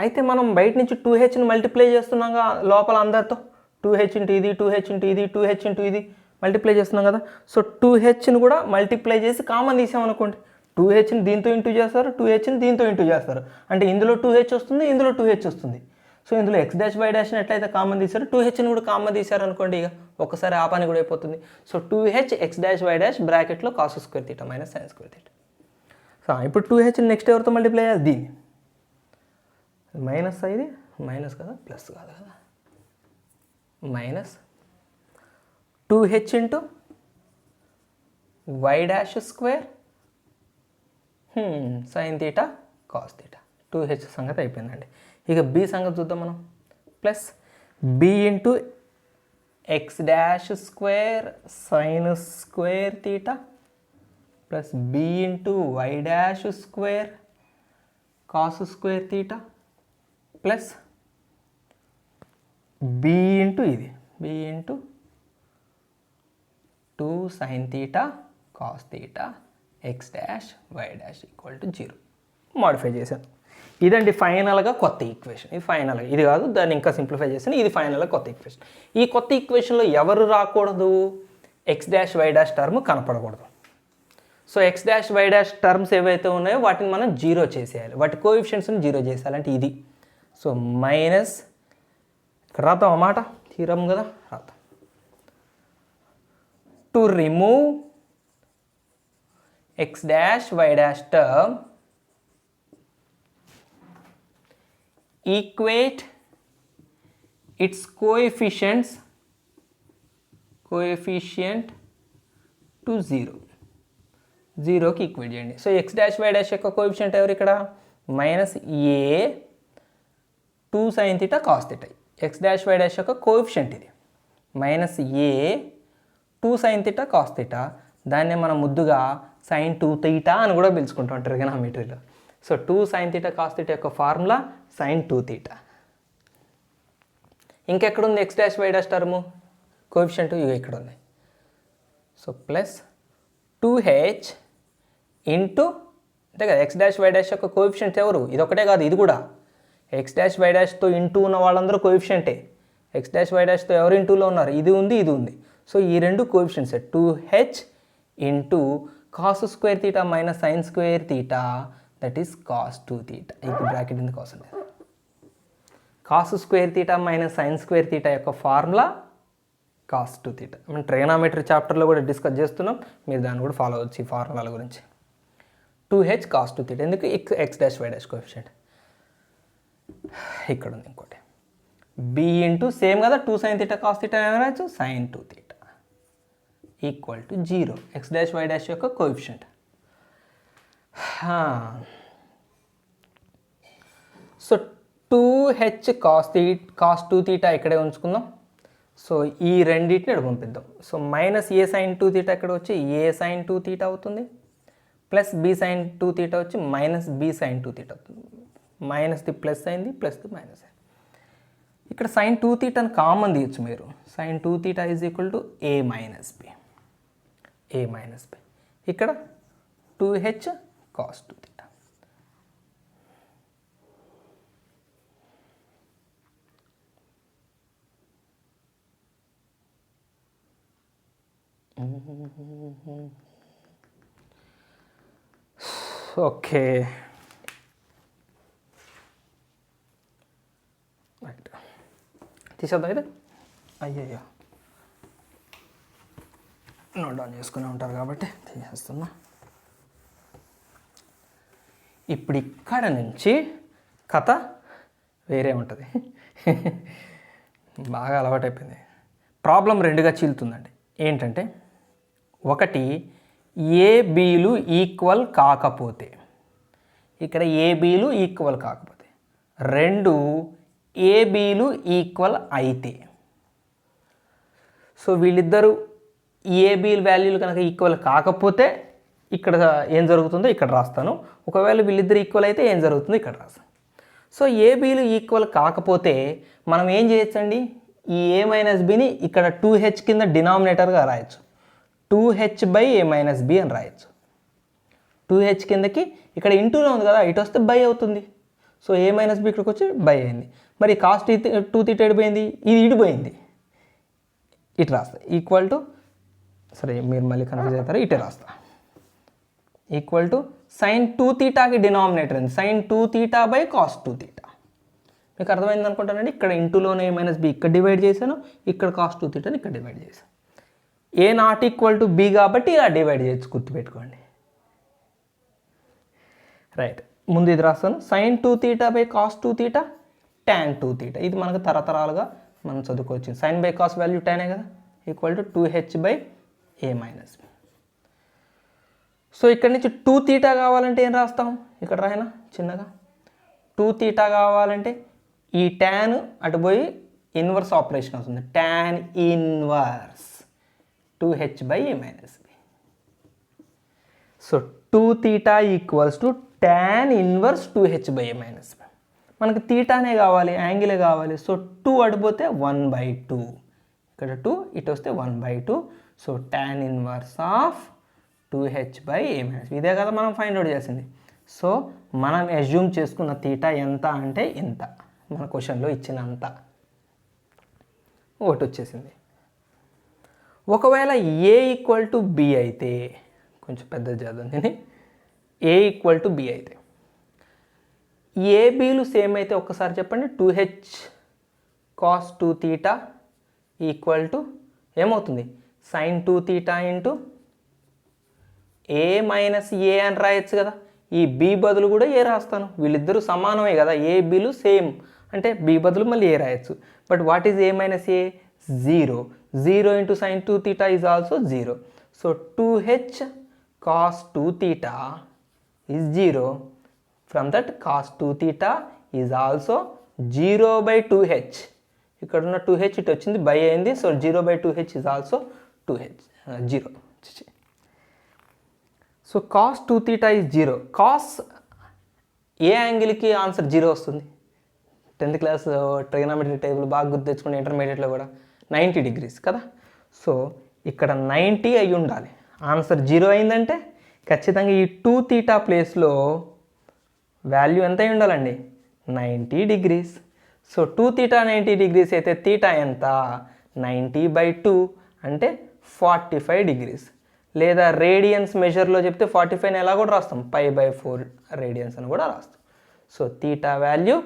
అయితే మనం బయట నుంచి 2hని మల్టిప్లై చేస్తున్నాగా లోపల అందరితో 2h ఇంటూ ఇది 2h ఇంటూ ఇది 2h ఇంటూ ఇది మల్టిప్లై చేస్తున్నాం కదా. సో 2hని కూడా మల్టిప్లై చేసి కామన్ తీసామనుకోండి, 2hని దీంతో ఇంటూ చేస్తారు, 2hని దీంతో ఇంటూ చేస్తారు, అంటే ఇందులో 2h వస్తుంది, ఇందులో 2h వస్తుంది. సో ఇందులో ఎక్స్ డాష్ వై డాష్ని ఎట్లయితే కామన్ తీశారు 2hని కూడా కామన్ తీశారు అనుకోండి, ఇక ఒకసారి ఆ పని కూడా అయిపోతుంది. So 2h X dash why dash బ్రాకెట్లో cos square theta minus sine square theta. So ఇప్పుడు 2hని నెక్స్ట్ ఎవరితో మల్టిప్లై చేయాలి, దీన్ని మైనస్, ఇది మైనస్ కదా ప్లస్ కాదు కదా, minus 2h into why dash square sine theta cos theta. 2h సంగతి అయిపోయిందండి. ఇక బి సంగతి చూద్దాం మనం. Plus B into X dash square sine square theta plus B into why dash square cos square theta plus B into ఇది b into 2 sine theta cos theta X dash why dash equal to 0 modify చేశాను. ఇదండి ఫైనల్గా కొత్త equation. ఇది ఫైనల్గా, ఇది కాదు, దాన్ని ఇంకా సింప్లిఫై చేశాను. ఇది ఫైనల్గా కొత్త ఈక్వేషన్. ఈ కొత్త ఈక్వేషన్లో ఎవరు రాకూడదు, x dash why dash term కనపడకూడదు. So X dash why dash terms ఏవైతే ఉన్నాయో వాటిని మనం 0 చేసేయాలి, వాటి కోఎఫిషియెంట్స్ని 0 చేసేయాలంటే ఇది. సో మైనస్ ఇక్కడ రాద్దాం అన్నమాట, థీరం కదా రాద్దాం. To remove x dash why dash term equate its coefficient to 0. 0కి ఈక్వేట్ చేయండి. So X dash why dash యొక్క కోఎఫిషియంట్ ఎవరు ఇక్కడ, minus a 2 sine theta cos theta. X dash why dash యొక్క కోఎఫిషియంట్ ఇది minus a 2 sine theta cos theta. దాన్నే మనం ముద్దుగా సైన్ 2 తీటా అని కూడా పిలుచుకుంటాం ట్రిగనామెట్రీలో. So 2 sine theta cos theta యొక్క formula sine 2 theta. ఇంకెక్కడుంది x dash why dash term coefficient, ఇవి ఇక్కడ ఉంది. సో ప్లస్ 2h ఇంటూ అంతే కదా, ఎక్స్ డాష్ వై డాష్ యొక్క కోఎఫిషియంట్ ఎవరు, ఇది ఒకటే కాదు, ఇది కూడా ఎక్స్ డాష్ వై డాష్తో ఇంటూ ఉన్న వాళ్ళందరూ కోఎఫిషియంటే. ఎక్స్ డాష్ వై డాష్తో ఎవరు ఇంటూలో ఉన్నారు, ఇది ఉంది, ఇది ఉంది. సో ఈ రెండు coefficients 2h into cos square theta minus sine square theta, that is cos 2 theta. ఈ బ్రాకెట్ ఉంది కాస్ అంటే cos square theta minus sine square theta యొక్క ఫార్ములా కాస్ 2 తీటా. మనం ట్రిగనామెట్రీ చాప్టర్లో కూడా డిస్కస్ చేస్తున్నాం, మీరు దాన్ని కూడా ఫాలో అవ్వచ్చు ఈ ఫార్ములాల గురించి. 2h కాస్ 2 తీటా, ఎందుకు x dash why dash coefficient ఇక్కడ ఉంది. ఇంకోటి బి ఇంటూ సేమ్ కదా 2 సైన్ తీటా కాస్ తీటా ఏమరాచ్చు sine 2 theta equal to 0, x dash why dash యొక్క coefficient. So 2h cos 2 theta ఇక్కడే ఉంచుకుందాం. సో ఈ రెండింటిని ఇక్కడ పంపిద్దాం. So minus a sine 2 theta ఇక్కడ వచ్చి ఏ సైన్ 2 తీటా అవుతుంది, ప్లస్ బి సైన్ 2 తీటా వచ్చి మైనస్ బి సైన్ 2 తీటా అవుతుంది. మైనస్ది ప్లస్ అయింది, ప్లస్ది మైనస్ అయింది. ఇక్కడ సైన్ 2 తీటాని కామన్ తీయచ్చు మీరు. Sine 2 theta is equal to A minus B, A minus B. ఇక్కడ 2h cos 2 theta. Okay right, తీసేద్దాం ఇది. అయ్యయ్యో నోట్ డౌన్ చేసుకుని ఉంటారు కాబట్టి తీసేస్తున్నా. ఇప్పుడు ఇక్కడ నుంచి కథ వేరే ఉంటుంది. బాగా అలవాటైపోయింది. ప్రాబ్లం రెండుగా చీలుతుందండి. ఏంటంటే ఒకటి ఏబీలు ఈక్వల్ కాకపోతే, ఇక్కడ ఏబీలు ఈక్వల్ కాకపోతే, రెండు ఏబీలు ఈక్వల్ అయితే. సో వీళ్ళిద్దరూ ఏబీ వాల్యూలు కనుక ఈక్వల్ కాకపోతే ఇక్కడ ఏం జరుగుతుందో ఇక్కడ రాస్తాను. ఒకవేళ వీళ్ళిద్దరు ఈక్వల్ అయితే ఏం జరుగుతుందో ఇక్కడ రాస్తాను. సో ఏబీలు ఈక్వల్ కాకపోతే మనం ఏం చేయొచ్చండి, ఈ ఏ మైనస్ బిని ఇక్కడ 2h కింద డినామినేటర్గా రాయొచ్చు. 2h/a - b అని రాయొచ్చు. 2h కిందకి ఇక్కడ ఇంటూలో ఉంది కదా, ఇటు వస్తే బై అవుతుంది. సో a - b ఇక్కడికి వచ్చి బై అయింది. మరి కాస్ట్ 2 తీటా ఎడిపోయింది, ఇది ఇడిపోయింది. ఇటు రాస్తా ఈక్వల్ టు, సరే మీరు మళ్ళీ కన్ఫ్యూజ్ అవుతారు, ఇటే రాస్తా. ఈక్వల్ టు సైన్ 2 తీటాకి డినామినేటర్ ఉంది, sine 2 theta by cos 2 theta. మీకు అర్థమైంది అనుకుంటానండి. ఇక్కడ ఇంటూలోనే a - b ఇక్కడ డివైడ్ చేశాను, ఇక్కడ కాస్ 2 తీటాని ఇక్కడ డివైడ్ చేశాను. a ≠ b కాబట్టి ఇలా డివైడ్ చేయొచ్చు, గుర్తుపెట్టుకోండి. రైట్, ముందు ఇది రాస్తాను. Sine 2 theta by cos 2 theta tan 2 theta. ఇది మనకు తరతరాలుగా మనం చదువుకోవచ్చు. సైన్ బై కాస్ వాల్యూ టానే కదా, equal to 2h/a - b. So ఇక్కడ నుంచి 2 తీటా కావాలంటే ఏం రాస్తాం, ఇక్కడ రాయనా చిన్నగా. 2 తీటా కావాలంటే ఈ ట్యాన్ అటు పోయి ఇన్వర్స్ ఆపరేషన్ అవుతుంది. Tan inverse 2h/a - b. So 2 theta equals to tan inverse 2h/a - b. మనకి తీటానే కావాలి, యాంగిలే కావాలి. సో 2 అడిపోతే 1/2, ఇక్కడ 2 ఇటు వస్తే 1/2. So tan inverse of 2h/a - b. ఇదే కదా మనం ఫైండ్ అవుట్ చేసింది. సో మనం అజ్యూమ్ చేసుకున్న తీటా ఎంత అంటే ఇంత, మన క్వశ్చన్లో ఇచ్చినంత ఒకటి వచ్చేసింది. ఒకవేళ a = b అయితే, కొంచెం పెద్దది చేద్దాం దీన్ని, a = b అయితే, ఏబీలు సేమ్ అయితే ఒక్కసారి చెప్పండి. 2h cos 2 theta equal to ఏమవుతుంది, sin 2 theta into a - a అని రాయొచ్చు కదా. ఈ b బదులు కూడా ఏ రాస్తాను, వీళ్ళిద్దరూ సమానమే కదా, ఏ బీలు సేమ్ అంటే b బదులు మళ్ళీ ఏ రాయొచ్చు. But what is a - a? 0. 0 into sin 2 theta is also 0. So 2h cos 2 theta is 0. From that cos 2 theta is also 0/2h. ఇక్కడ ఉన్న 2h ఇటు వచ్చింది, బై అయింది. So 0/2h is also 2h 0. So cos 2 theta is 0. cos ఏ యాంగిల్కి answer 0 వస్తుంది? 10th class trigonometry table బాగా గుర్తు తెచ్చుకుని ఇంటర్మీడియట్లో కూడా 90 degrees కదా. సో ఇక్కడ 90 అయి ఉండాలి. ఆన్సర్ 0 అయిందంటే ఖచ్చితంగా ఈ 2 తీటా ప్లేస్లో వాల్యూ ఎంత అయి ఉండాలండి, 90 degrees. సో 2 తీటా 90 degrees అయితే తీటా ఎంత, 90/2 అంటే 45 degrees. లేదా రేడియన్స్ మెజర్లో చెప్తే 45ని ఎలా కూడా రాస్తాం, π/4 రేడియన్స్ అని కూడా రాస్తాం. సో తీటా వాల్యూ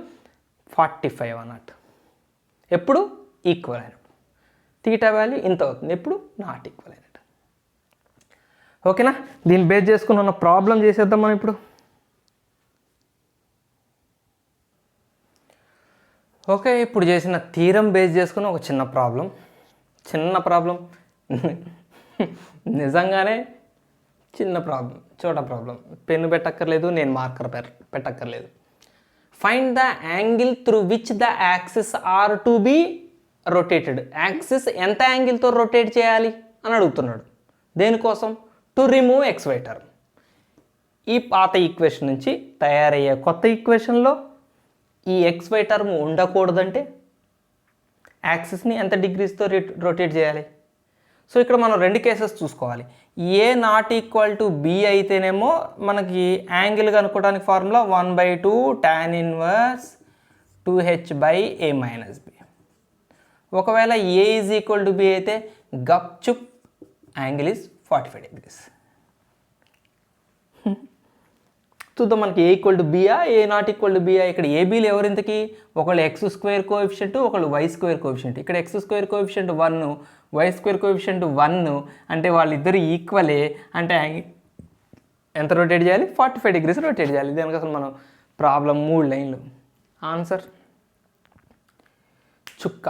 45 అన్నట్టు. ఎప్పుడు ఈక్వల్ అయినప్పుడు. తీటా వాల్యూ ఇంత అవుతుంది, ఎప్పుడు నాట్ ఈక్వల్ అయినట్టు. ఓకేనా, దీన్ని బేస్ చేసుకుని ఉన్న ప్రాబ్లం చేసేద్దాం మనం ఇప్పుడు. ఓకే, ఇప్పుడు చేసిన థీరం బేస్ చేసుకుని ఒక చిన్న ప్రాబ్లం నిజంగానే చిన్న ప్రాబ్లం, చోట ప్రాబ్లం. పెన్ను పెట్టక్కర్లేదు, నేను మార్కర్ పెట్టక్కర్లేదు. Find the angle through which the axis are to be rotated. Axis ఎంత యాంగిల్తో రొటేట్ చేయాలి అని అడుగుతున్నాడు. దేనికోసం, టు రిమూవ్ XY టర్మ్. ఈ పాత ఈక్వేషన్ నుంచి తయారయ్యే కొత్త ఈక్వేషన్లో ఈ XY టర్మ్ ఉండకూడదంటే యాక్సిస్ని ఎంత డిగ్రీస్తో రొటేట్ చేయాలి. సో ఇక్కడ మనం రెండు కేసెస్ చూసుకోవాలి. ఏ నాట్ ఈక్వల్ టు బి అయితేనేమో మనకి యాంగిల్ కనుక్కోవడానికి formula 1/2 tan inverse 2h/a - b. ఒకవేళ a is equal to b అయితే గప్ చుప్ యాంగిల్ ఈజ్ 45 degrees. చూద్దాం మనకి ఏ ఈక్వల్ టు బియా, ఏ నాట్ ఈక్వల్ టు బియా. ఇక్కడ ఏబీలు ఎవరింతకి, ఒకళ్ళు x² కోఎఫిషియంట్, ఒకళ్ళు y² కోఎఫిషియంట్. ఇక్కడ x² కోఎఫిషియంట్ 1, y² కోఎఫిషియంట్ 1 అంటే వాళ్ళిద్దరు ఈక్వలే. అంటే ఎంత రొటేట్ చేయాలి, 45 degrees రొటేట్ చేయాలి. దానికి అసలు మనం ప్రాబ్లం 3 లైన్లు. ఆన్సర్ చుక్క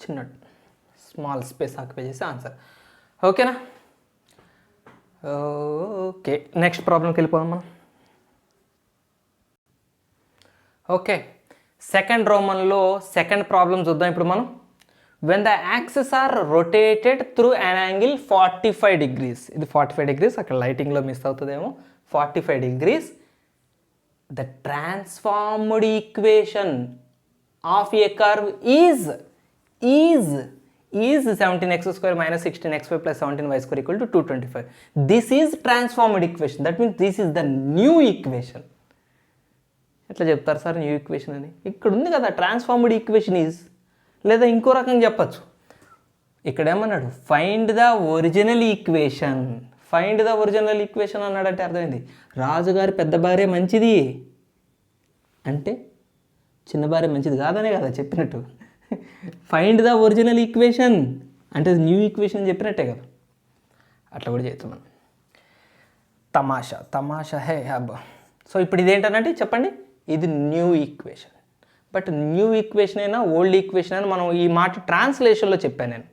చిన్న స్మాల్ స్పేస్ ఆక్యుపై చేసి ఆన్సర్. ఓకేనా, ఓకే నెక్స్ట్ ప్రాబ్లంకి వెళ్ళిపోదాం మనం. ఓకే, సెకండ్ రోమన్లో సెకండ్ ప్రాబ్లం చూద్దాం ఇప్పుడు మనం. When the axes are rotated through an angle 45 degrees, ఇది 45 degrees, అక్కడ లైటింగ్లో మిస్ అవుతుందేమో, 45 degrees, the transformed equation of a curve is 17x square minus 16xy plus 17y square equal to 225. This is transformed equation. That means this is the new equation. ఎట్లా చెప్తారు sir new equation అని? ఇక్కడ ఉంది కదా transformed equation is, లేదా ఇంకో రకంగా చెప్పచ్చు. ఇక్కడ ఏమన్నాడు? Find the original equation. Find the original equation అన్నాడంటే అర్థమైంది, రాజుగారి పెద్ద భార్య మంచిది అంటే చిన్న భార్య మంచిది కాదనే కదా చెప్పినట్టు. ఫైండ్ ద ఒరిజినల్ ఈక్వేషన్ అంటే న్యూ ఈక్వేషన్ చెప్పినట్టే కదా. అట్లా కూడా చేస్తాం మనం. తమాషా హే అబ్బా. సో ఇప్పుడు ఇదేంటనంటే చెప్పండి, ఇది new equation. But new equation అయినా ఓల్డ్ ఈక్వేషన్ అయినా మనం ఈ మాట ట్రాన్స్లేషన్లో చెప్పాను నేను.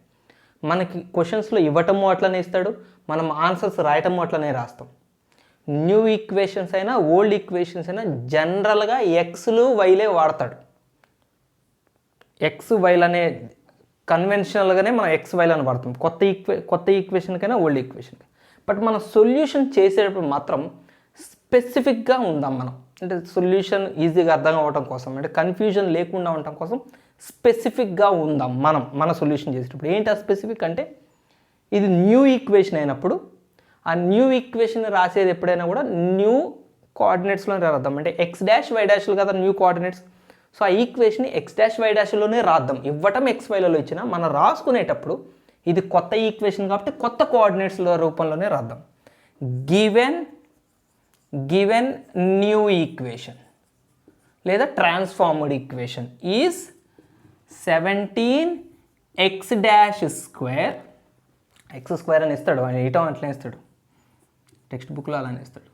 మనకి క్వశ్చన్స్లో ఇవ్వటము అట్లనే ఇస్తాడు, మనం ఆన్సర్స్ రాయటము అట్లనే రాస్తాం. న్యూ ఈక్వేషన్స్ అయినా ఓల్డ్ ఈక్వేషన్స్ అయినా జనరల్గా ఎక్స్లు వైలే వాడతాడు. ఎక్స్ వైల్ అనే కన్వెన్షనల్గానే మనం ఎక్స్ వైల్ అని వాడతాం కొత్త ఈక్వేషన్కైనా ఓల్డ్ ఈక్వేషన్కి. బట్ మనం సొల్యూషన్ చేసేటప్పుడు మాత్రం స్పెసిఫిక్గా ఉందాం మనం. అంటే సొల్యూషన్ ఈజీగా అర్థం అవ్వటం కోసం, అంటే కన్ఫ్యూజన్ లేకుండా ఉండటం కోసం స్పెసిఫిక్గా ఉందాం మన సొల్యూషన్ చేసేటప్పుడు. ఏంటి ఆ స్పెసిఫిక్ అంటే, ఇది న్యూ ఈక్వేషన్ అయినప్పుడు ఆ న్యూ ఈక్వేషన్ రాసేది ఎప్పుడైనా కూడా న్యూ కోఆర్డినేట్స్లో రాద్దాం. అంటే ఎక్స్ డాష్ వై డాష్లు కదా న్యూ కోఆర్డినేట్స్. సో ఆ ఈక్వేషన్ ఎక్స్ డాష్ వై డాష్లోనే రాద్దాం. ఇవ్వటం ఎక్స్ వైలలో ఇచ్చినా మనం రాసుకునేటప్పుడు ఇది కొత్త ఈక్వేషన్ కాబట్టి కొత్త కోఆర్డినేట్స్ల రూపంలోనే రాద్దాం. గివెన్ న్యూ ఈక్వేషన్ లేదా transformed equation is 17x dash square, X square అని ఇస్తాడు, ఆయన ఇటం అట్లనే ఇస్తాడు, టెక్స్ట్ బుక్లో అలానే ఇస్తాడు.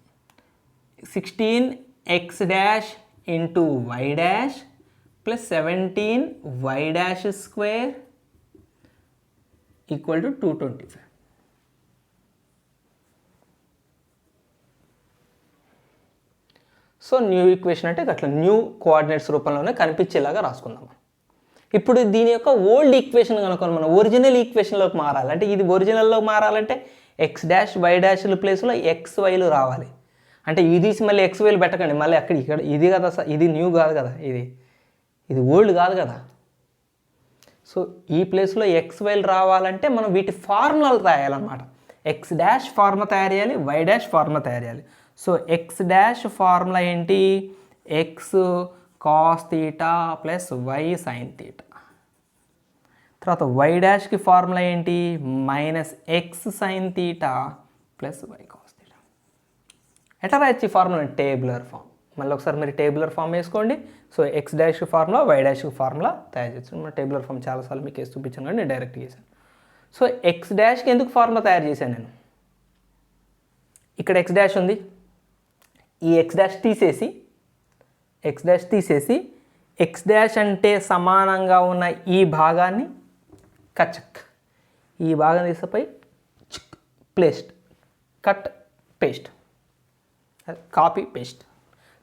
16x dash into why dash plus 17y dash square equal to 225. So new equation అంటే అట్లా న్యూ కోఆర్డినేట్స్ రూపంలోనే కనిపించేలాగా రాసుకుందాం. ఇప్పుడు దీని యొక్క ఓల్డ్ ఈక్వేషన్ కనుక్కొని మనం ఒరిజినల్ ఈక్వేషన్లోకి మారాలి. అంటే ఇది ఒరిజినల్లో మారాలంటే ఎక్స్ డాష్ వై డాష్ల ప్లేస్లో ఎక్స్ వైలు రావాలి. అంటే ఇది మళ్ళీ ఎక్స్ వైలు పెట్టకండి, మళ్ళీ ఇక్కడ ఇది కదా, ఇది న్యూ కాదు కదా, ఇది ఓల్డ్ కాదు కదా. సో ఈ ప్లేస్లో ఎక్స్ వైలు రావాలంటే మనం వీటి ఫార్ములాలు రాయాలన్నమాట. ఎక్స్ డాష్ ఫార్ములా తయారు చేయాలి, వై డాష్ ఫార్ములా తయారు చేయాలి. సో ఎక్స్ డాష్ ఫార్ములా ఏంటి? X cos theta plus why sine theta. తర్వాత వై డాష్కి ఫార్ములా ఏంటి? Minus X sine theta plus why cos theta. ఎట్లా రాయొచ్చు ఈ ఫార్ములా? Tabular form. మళ్ళీ ఒకసారి మీరు టేబులర్ ఫామ్ వేసుకోండి. సో ఎక్స్ డాష్కి ఫార్ములా, వై డాష్కి ఫార్ములా తయారు చేస్తాను. మన టేబులర్ ఫామ్ చాలాసార్లు మీకు వేసి చూపించాను కానీ నేను డైరెక్ట్ చేశాను. సో ఎక్స్ డాష్కి ఎందుకు ఫార్ములా తయారు చేశాను నేను? ఇక్కడ ఎక్స్ డాష్ ఉంది, ఈ ఎక్స్ డాష్ తీసేసి ఎక్స్ డాష్ అంటే సమానంగా ఉన్న ఈ భాగాన్ని కచక్, ఈ భాగం తీసిపోయి ప్లేస్ట్, cut paste, copy paste.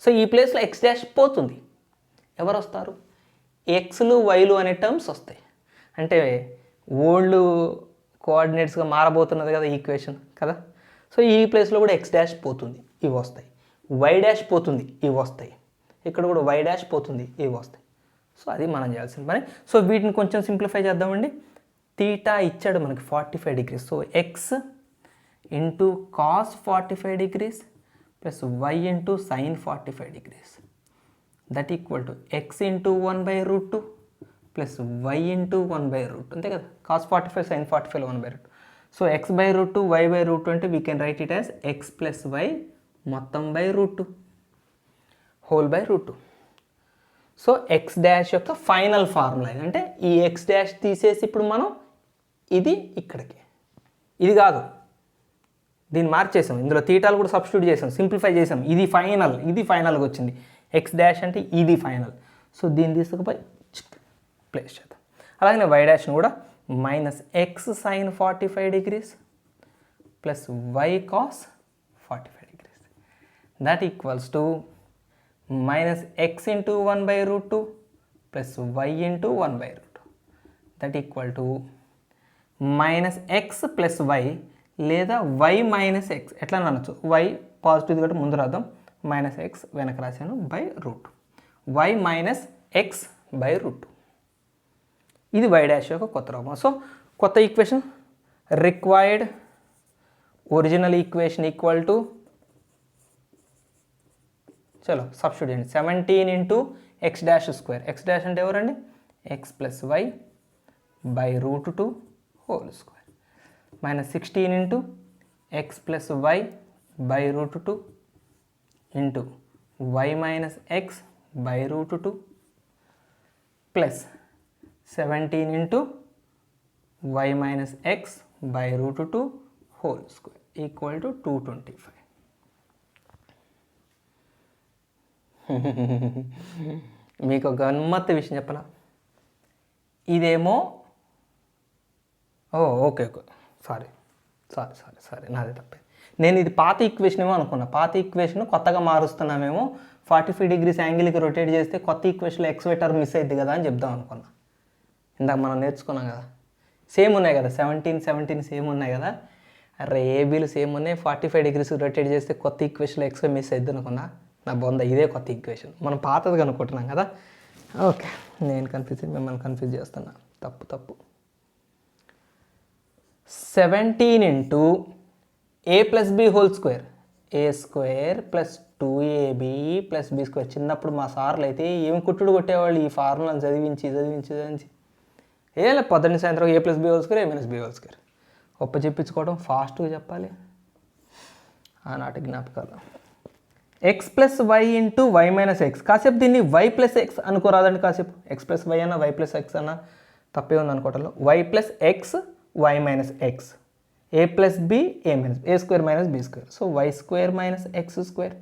So ఈ ప్లేస్లో ఎక్స్ డాష్ పోతుంది. ఎవరు వస్తారు? ఎక్స్లు వైలు అనే టర్మ్స్ వస్తాయి. అంటే ఓల్డ్ కోఆర్డినేట్స్గా మారబోతున్నది కదా ఈక్వేషన్ కదా. సో ఈ ప్లేస్లో కూడా ఎక్స్ డాష్ పోతుంది, ఇవి వస్తాయి. వై డాష్ పోతుంది, ఇవి వస్తాయి. ఇక్కడ కూడా వై డాష్ పోతుంది, ఇవి వస్తాయి. సో అది మనం చేయాల్సిన పని. సో వీటిని కొంచెం సింప్లిఫై చేద్దామండి. తీటా ఇచ్చాడు మనకి 45 degrees. So X into cos 45 degrees plus why into sine 45 degrees that equal to X into 1/√2 plus why into 1/√2. అంతే కదా, cos 45 sign 45 1/√2. So x/√2 y/√2 అంటే we can write it as X plus Y మొత్తం /√2 whole. So X dash యొక్క final formula అంటే ఈ X dash తీసేసి ఇప్పుడు మనం ఇది ఇక్కడికి, ఇది కాదు, దీన్ని మార్చేసాం, ఇందులో తీటాలు కూడా సబ్స్టిట్యూట్ చేసాం, సింప్లిఫై చేసాం. ఇది ఫైనల్గా వచ్చింది. ఎక్స్ డాష్ అంటే ఇది ఫైనల్. సో దీన్ని తీసుకుపోయి ప్లేస్ చేద్దాం. అలాగే వై డాష్ను కూడా minus X sine 45 degrees plus why cos 45 degrees that equals to minus X into 1/√2 plus why into 1/√2 that equal to minus X plus Y లేదా వై మైనస్ ఎక్స్ ఎట్లా అనొచ్చు. Why positive కాబట్టి ముందు రాద్దాం, మైనస్ ఎక్స్ వెనక రాశాను by root Y minus X by root. ఇది Y dash యొక్క కొత్త రూపం. సో కొత్త equation required original equation equal to చలో సబ్స్టిట్యూట్ చేయండి 17 into X dash square. X dash అంటే ఎవరండి, X plus Y by root 2 whole square minus 16 into X plus Y by root 2 into why minus X by root 2 plus 17 into why minus X by root 2 whole square equal to 225. మీకు ఒక గమ్మత్తు విషయం చెప్పాలా, ఇదేమో okay sorry నాదే తప్పే. నేను ఇది పాత ఈక్వేషన్ ఏమో అనుకున్నా, పాత ఈక్వేషన్ కొత్తగా మారుస్తున్నామేమో 45 degrees యాంగిల్కి రొటేట్ చేస్తే కొత్త ఈక్వేషన్లో ఎక్స్ వెక్టర్ మిస్ అయింది కదా అని చెప్దాం అనుకున్నా. ఇందాక మనం నేర్చుకున్నాం కదా, సేమ్ ఉన్నాయి కదా, 17 సేమ్ ఉన్నాయి కదా. అరే ఏబీలు సేమ్ ఉన్నాయి, 45 degrees రొటేట్ చేస్తే కొత్త ఈక్వేషన్లో ఎక్స్ మిస్ అయింది అనుకున్నా. నా బొంద ఇదే కొత్త ఈక్వేషన్, మనం పాతది కనుక్కుంటున్నాం కదా. ఓకే నేను మిమ్మల్ని కన్ఫ్యూజ్ చేస్తున్నా, తప్పు. 17 into a plus B whole square, A square plus 2ab plus B square. చిన్నప్పుడు మా సార్లు అయితే ఏమి కుట్టుడు కొట్టేవాళ్ళు, ఈ ఫార్ములాను చదివించి ఏలే పొద్దున్న సాయంత్రం a plus B whole square a minus B whole square ఒప్ప చెప్పించుకోవడం, ఫాస్ట్గా చెప్పాలి. ఆనాటి జ్ఞాపకాలు. X plus why into why minus x. కాసేపు దీన్ని వై ప్లస్ ఎక్స్ అనుకోరాదండి, కాసేపు ఎక్స్ ప్లస్ వై అన్న వై ప్లస్ ఎక్స్ అన్న తప్పే ఉంది అనుకోవటంలో. Y plus x y minus x, a plus b A minus a square minus b square. So y square minus x square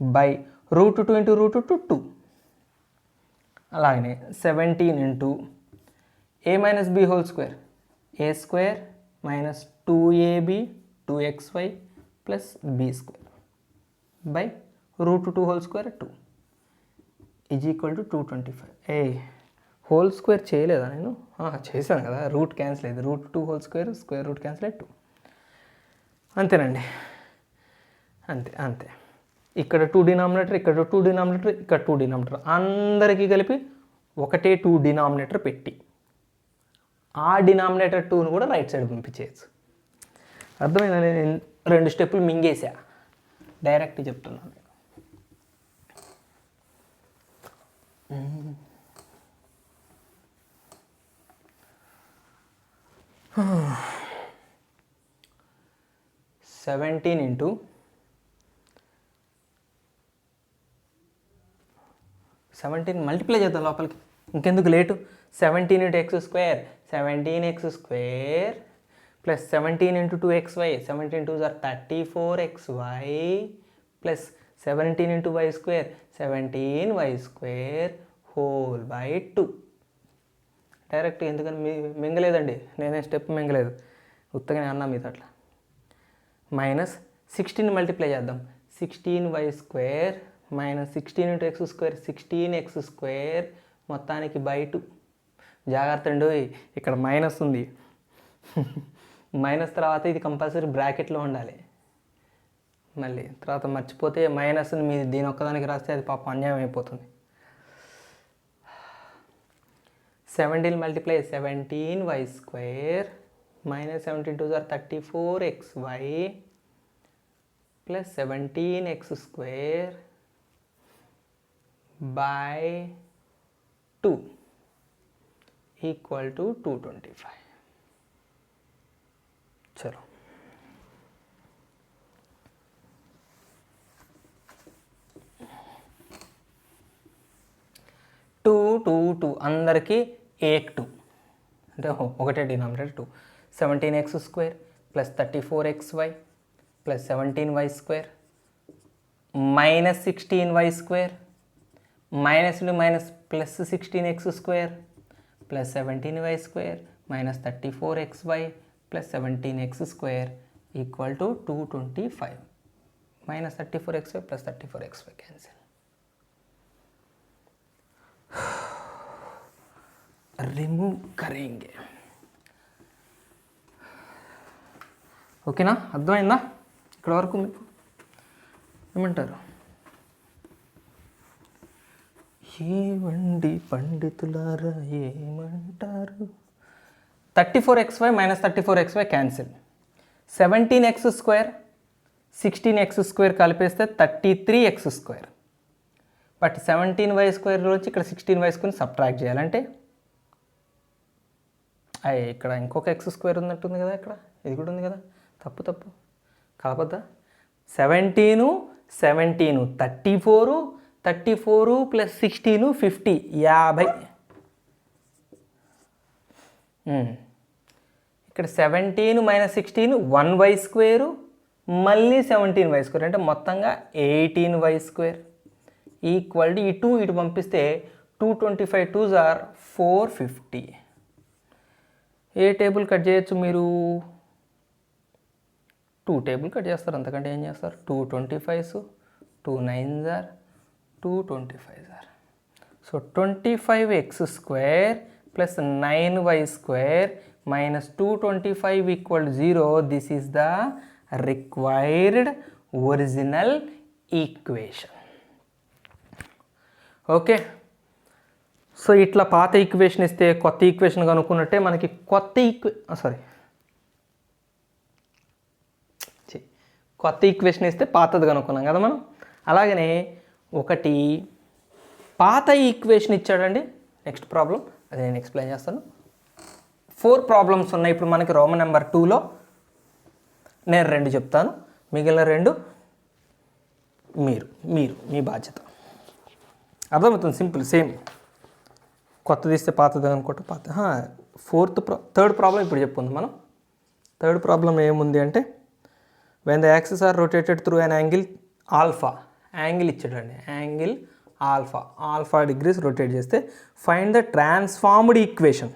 by root 2 into root 2. అలాగనే 17 into A minus B whole square, A square minus 2ab 2xy plus B square by root 2 whole square 2 is equal to 225. Whole square చేయలేదా నేను, చేశాను కదా, root cancel అయ్యింది, root 2 whole square square root cancel అయ్యి 2. అంతేనండి, అంతే. ఇక్కడ 2 denominator, ఇక్కడ 2 డినామినేటర్, ఇక్కడ 2 డినామినేటర్, అందరికీ కలిపి ఒకటే 2 డినామినేటర్ పెట్టి ఆ డినామినేటర్ 2ను కూడా రైట్ సైడ్ పంపించేయచ్చు. అర్థమైందా, నేను 2 స్టెప్పులు మింగేసా, డైరెక్ట్ చెప్తున్నాను. 17 ఇంటూ 17 మల్టిప్లై చేద్దాం లోపలికి, ఇంకెందుకు late. 17 into X square 17x square plus 17 into 2xy 17 2 or 34xy plus 17 into Y square 17y square whole by 2. Direct ఎందుకని మింగలేదండి, నేనే స్టెప్ మింగలేదు, ఉత్తగానే అన్నా మీతో అట్లా. మైనస్ 16 మల్టిప్లై చేద్దాం, 16y square minus 16 into X square 16x square మొత్తానికి by 2. జాగ్రత్త అండి, ఇక్కడ మైనస్ ఉంది, మైనస్ తర్వాత ఇది కంపల్సరీ బ్రాకెట్లో ఉండాలి. మళ్ళీ తర్వాత మర్చిపోతే మైనస్ని మీ దీని ఒక్కదానికి రాస్తే అది పాపం అన్యాయం అయిపోతుంది. 17 multiply 17y square minus 17 2 or 34xy plus 17x square by 2 equal to 225. చలో టూ అందరికీ 2 అంటే ఒకటే denominator 2. 17x square plus 34xy plus 17y square minus 16y square minus minus plus 16x square plus 17y square minus 34xy plus 17x square equal to 225. Minus 34xy plus 34xy cancel. Remove करेंगे. ఓకేనా, అర్థమైందా ఇక్కడ వరకు మీకు? ఏమంటారు? ఏమండి పండితులారా ఏమంటారు? 34xy minus 34xy cancel. 17x² 16x² కలిపేస్తే 33x². బట్ 17y² వచ్చి ఇక్కడ 16y² సబ్ట్రాక్ట్ చేయాలంటే ఇక్కడ ఇంకొక x² ఉన్నట్టుంది కదా, ఇక్కడ ఇది కూడా ఉంది కదా, తప్పు కాకపోతే 17 34 ప్లస్ 16 50 ఇక్కడ 17 మైనస్ 16 1y² మళ్ళీ 17y² అంటే మొత్తంగా 18y² ఈక్వల్ టు ఇటు పంపిస్తే 225 2s are 450. A table cut చేయొచ్చు మీరు? 2 టేబుల్ కట్ చేస్తారు, అంతకంటే ఏం చేస్తారు? 2 25s 2 9s are 225s are. So 25x² plus 9y² minus 225 equal 0. This is the required original equation. Okay, so ఇట్లా పాత ఈక్వేషన్ ఇస్తే కొత్త ఈక్వేషన్ కనుక్కున్నట్టే మనకి కొత్త ఈక్వేషన్ ఇస్తే పాతది కనుక్కున్నాం కదా మనం. అలాగనే ఒకటి పాత ఈక్వేషన్ ఇచ్చాడండి. నెక్స్ట్ ప్రాబ్లం అది నేను ఎక్స్ప్లెయిన్ చేస్తాను. 4 ప్రాబ్లమ్స్ ఉన్నాయి ఇప్పుడు మనకి రోమన్ నెంబర్ 2లో. నేను 2 చెప్తాను, మిగిలిన 2 మీ బాధ్యత. అర్థమవుతుంది, సింపుల్, సేమ్. కొత్తది ఇస్తే పాతది అనుకుంటే థర్డ్ ప్రాబ్లం ఇప్పుడు చెప్పుకుందాం మనం. థర్డ్ ప్రాబ్లం ఏముంది అంటే, when the axis are rotated through an angle alpha, angle ఇచ్చాడండి, యాంగిల్ ఆల్ఫా డిగ్రీస్ రొటేట్ చేస్తే ఫైండ్ ద ట్రాన్స్ఫార్మ్డ్ ఈక్వేషన్.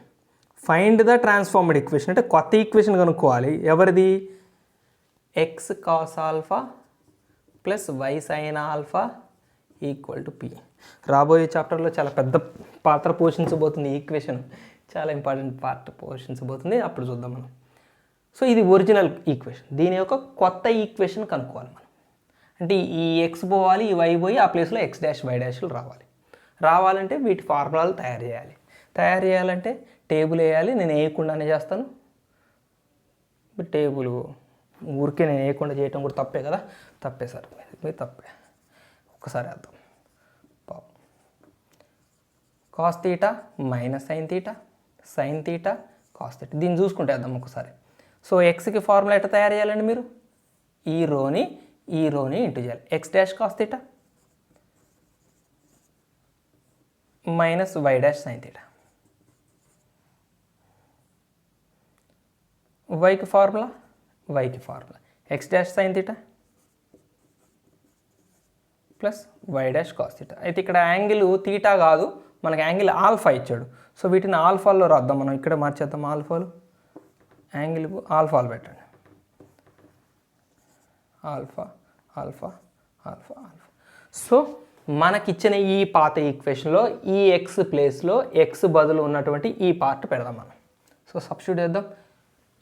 అంటే కొత్త ఈక్వేషన్ కనుక్కోవాలి. ఎవరిది? X cos alpha plus why sine alpha equal to P. రాబోయే చాప్టర్లో చాలా పెద్ద పాత్ర పోషించబోతుంది ఈ ఈక్వేషన్, చాలా ఇంపార్టెంట్ పార్ట్ పోషించబోతుంది, అప్పుడు చూద్దాం మనం. సో ఇది ఒరిజినల్ ఈక్వేషన్. దీని యొక్క కొత్త ఈక్వేషన్ కనుక్కోవాలి మనం. అంటే ఈ ఎక్స్ పోవాలి, ఈ వై పోయి ఆ ప్లేస్లో x డాష్ y డాష్లు రావాలంటే వీటి ఫార్ములాలు తయారు చేయాలంటే టేబుల్ వేయాలి. నేను వేయకుండానే చేస్తాను. టేబుల్ ఊరికే నేను వేయకుండా చేయటం కూడా తప్పే కదా, తప్పే సార్, మీరు తప్పే. ఒక్కసారి వేద్దాం. Cos theta minus sine theta cos theta, దీన్ని చూసుకుంటే వేద్దాం ఒకసారి. సో ఎక్స్కి ఫార్ములా ఎట్లా తయారు చేయాలండి మీరు? ఈ రోని ఇంటూ చేయాలి. X dash cos theta minus why dash sine theta. వైకి formula X dash sine theta plus why dash cos theta. అయితే ఇక్కడ యాంగిల్ తీటా కాదు, మనకి యాంగిల్ ఆల్ఫా ఇచ్చాడు. సో వీటిని ఆల్ఫాల్లో రాద్దాం మనం. ఇక్కడ మార్చేద్దాం, యాంగిల్ ఆల్ఫాలు పెట్టండి. ఆల్ఫా. సో మనకిచ్చిన ఈ పాత ఈక్వేషన్లో ఈ ఎక్స్ ప్లేస్లో ఎక్స్ బదులు ఉన్నటువంటి ఈ పార్ట్ పెడదాం మనం. సో సబ్స్టిట్యూట్ చేద్దాం.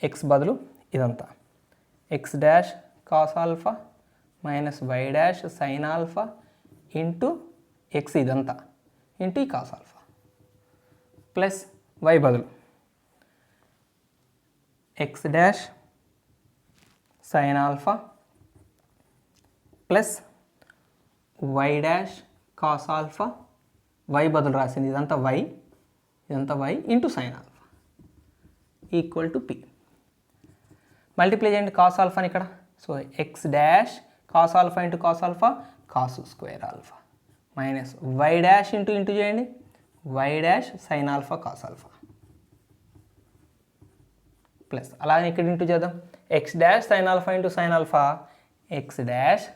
ఎక్స్ బదులు ఇదంతా x dash cos alpha minus why dash sine alpha into x ఇదంతా ఇంటూ ఈ కాస్ ఆల్ఫా ప్లస్ వై బదులు x dash sine alpha plus why dash cos alpha, y బదులు రాసింది ఇదంతా y into sine alpha equal to p. Multiply చేయండి cos ఆల్ఫాని ఇక్కడ. So X dash cos alpha into cos alpha cos square alpha minus why dash into చేయండి y dash sine alpha cos alpha plus అలాగే ఇక్కడ into చేద్దాం. X dash sine alpha into sine alpha x dash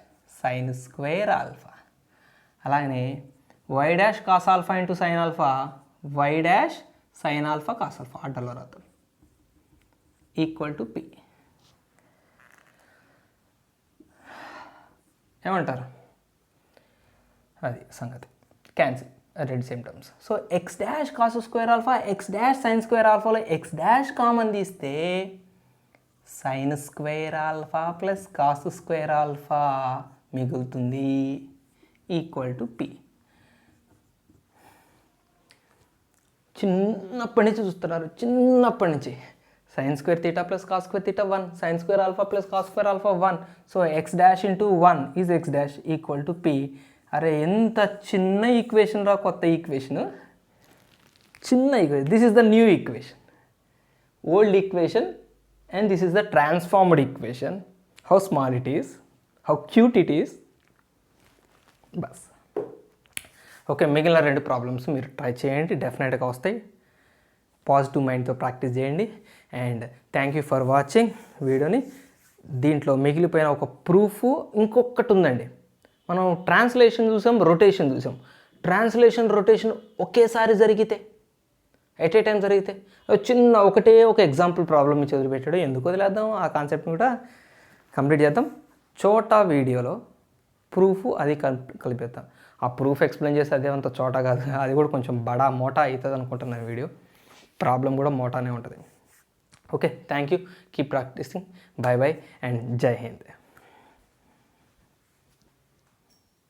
sine square alpha. అలాగనే y dash cos alpha into sine alpha y dash sine alpha cos alpha ఆర్డర్లో రాద్దాం equal to P. ఏమంటారు? అది సంగతి. Cancel. రెండు same terms. So X dash cos square alpha x dash sine square ఆల్ఫాలో x dash common తీస్తే sine square alpha plus cos square alpha మిగులుతుంది equal to p. చిన్నప్పటి నుంచి చూస్తున్నారు, చిన్నప్పటి నుంచి sine square theta plus cos square theta 1, sine square alpha plus cos square alpha 1. So X dash into 1 is x dash equal to p. అరే ఎంత చిన్న equation రా, కొత్త ఈక్వేషన్, చిన్న equation. This is the new equation, old equation, and this is the transformed equation. How small it is, how cute it is. Bus okay, మిగిలిన రెండు problems మీరు try చేయండి, డెఫినెట్గా వస్తాయి. పాజిటివ్ మైండ్తో ప్రాక్టీస్ చేయండి. And thank you for watching వీడియోని. దీంట్లో మిగిలిపోయిన ఒక ప్రూఫ్ ఇంకొకటి ఉందండి. మనం ట్రాన్స్లేషన్ చూసాం, రొటేషన్ చూసాం. ట్రాన్స్లేషన్ రొటేషన్ ఒకేసారి జరిగితే, ఎట్ ఏ టైం జరిగితే, చిన్న ఒకటే ఒక ఎగ్జాంపుల్ ప్రాబ్లమ్ ఇచ్చి వదిలిపెట్టాడు. ఎందుకు వదిలేద్దాం, ఆ కాన్సెప్ట్ని కూడా కంప్లీట్ చేద్దాం. చోటా వీడియోలో ప్రూఫ్ అది కలిపేద్దాం. ఆ ప్రూఫ్ ఎక్స్ప్లెయిన్ చేస్తే అదే అంత చోట కాదు, అది కూడా కొంచెం బడా మోటా అవుతుంది అనుకుంటున్నాను. వీడియో ప్రాబ్లం కూడా మోటానే ఉంటుంది. Okay, thank you, keep practicing. Bye bye and జై హింద్.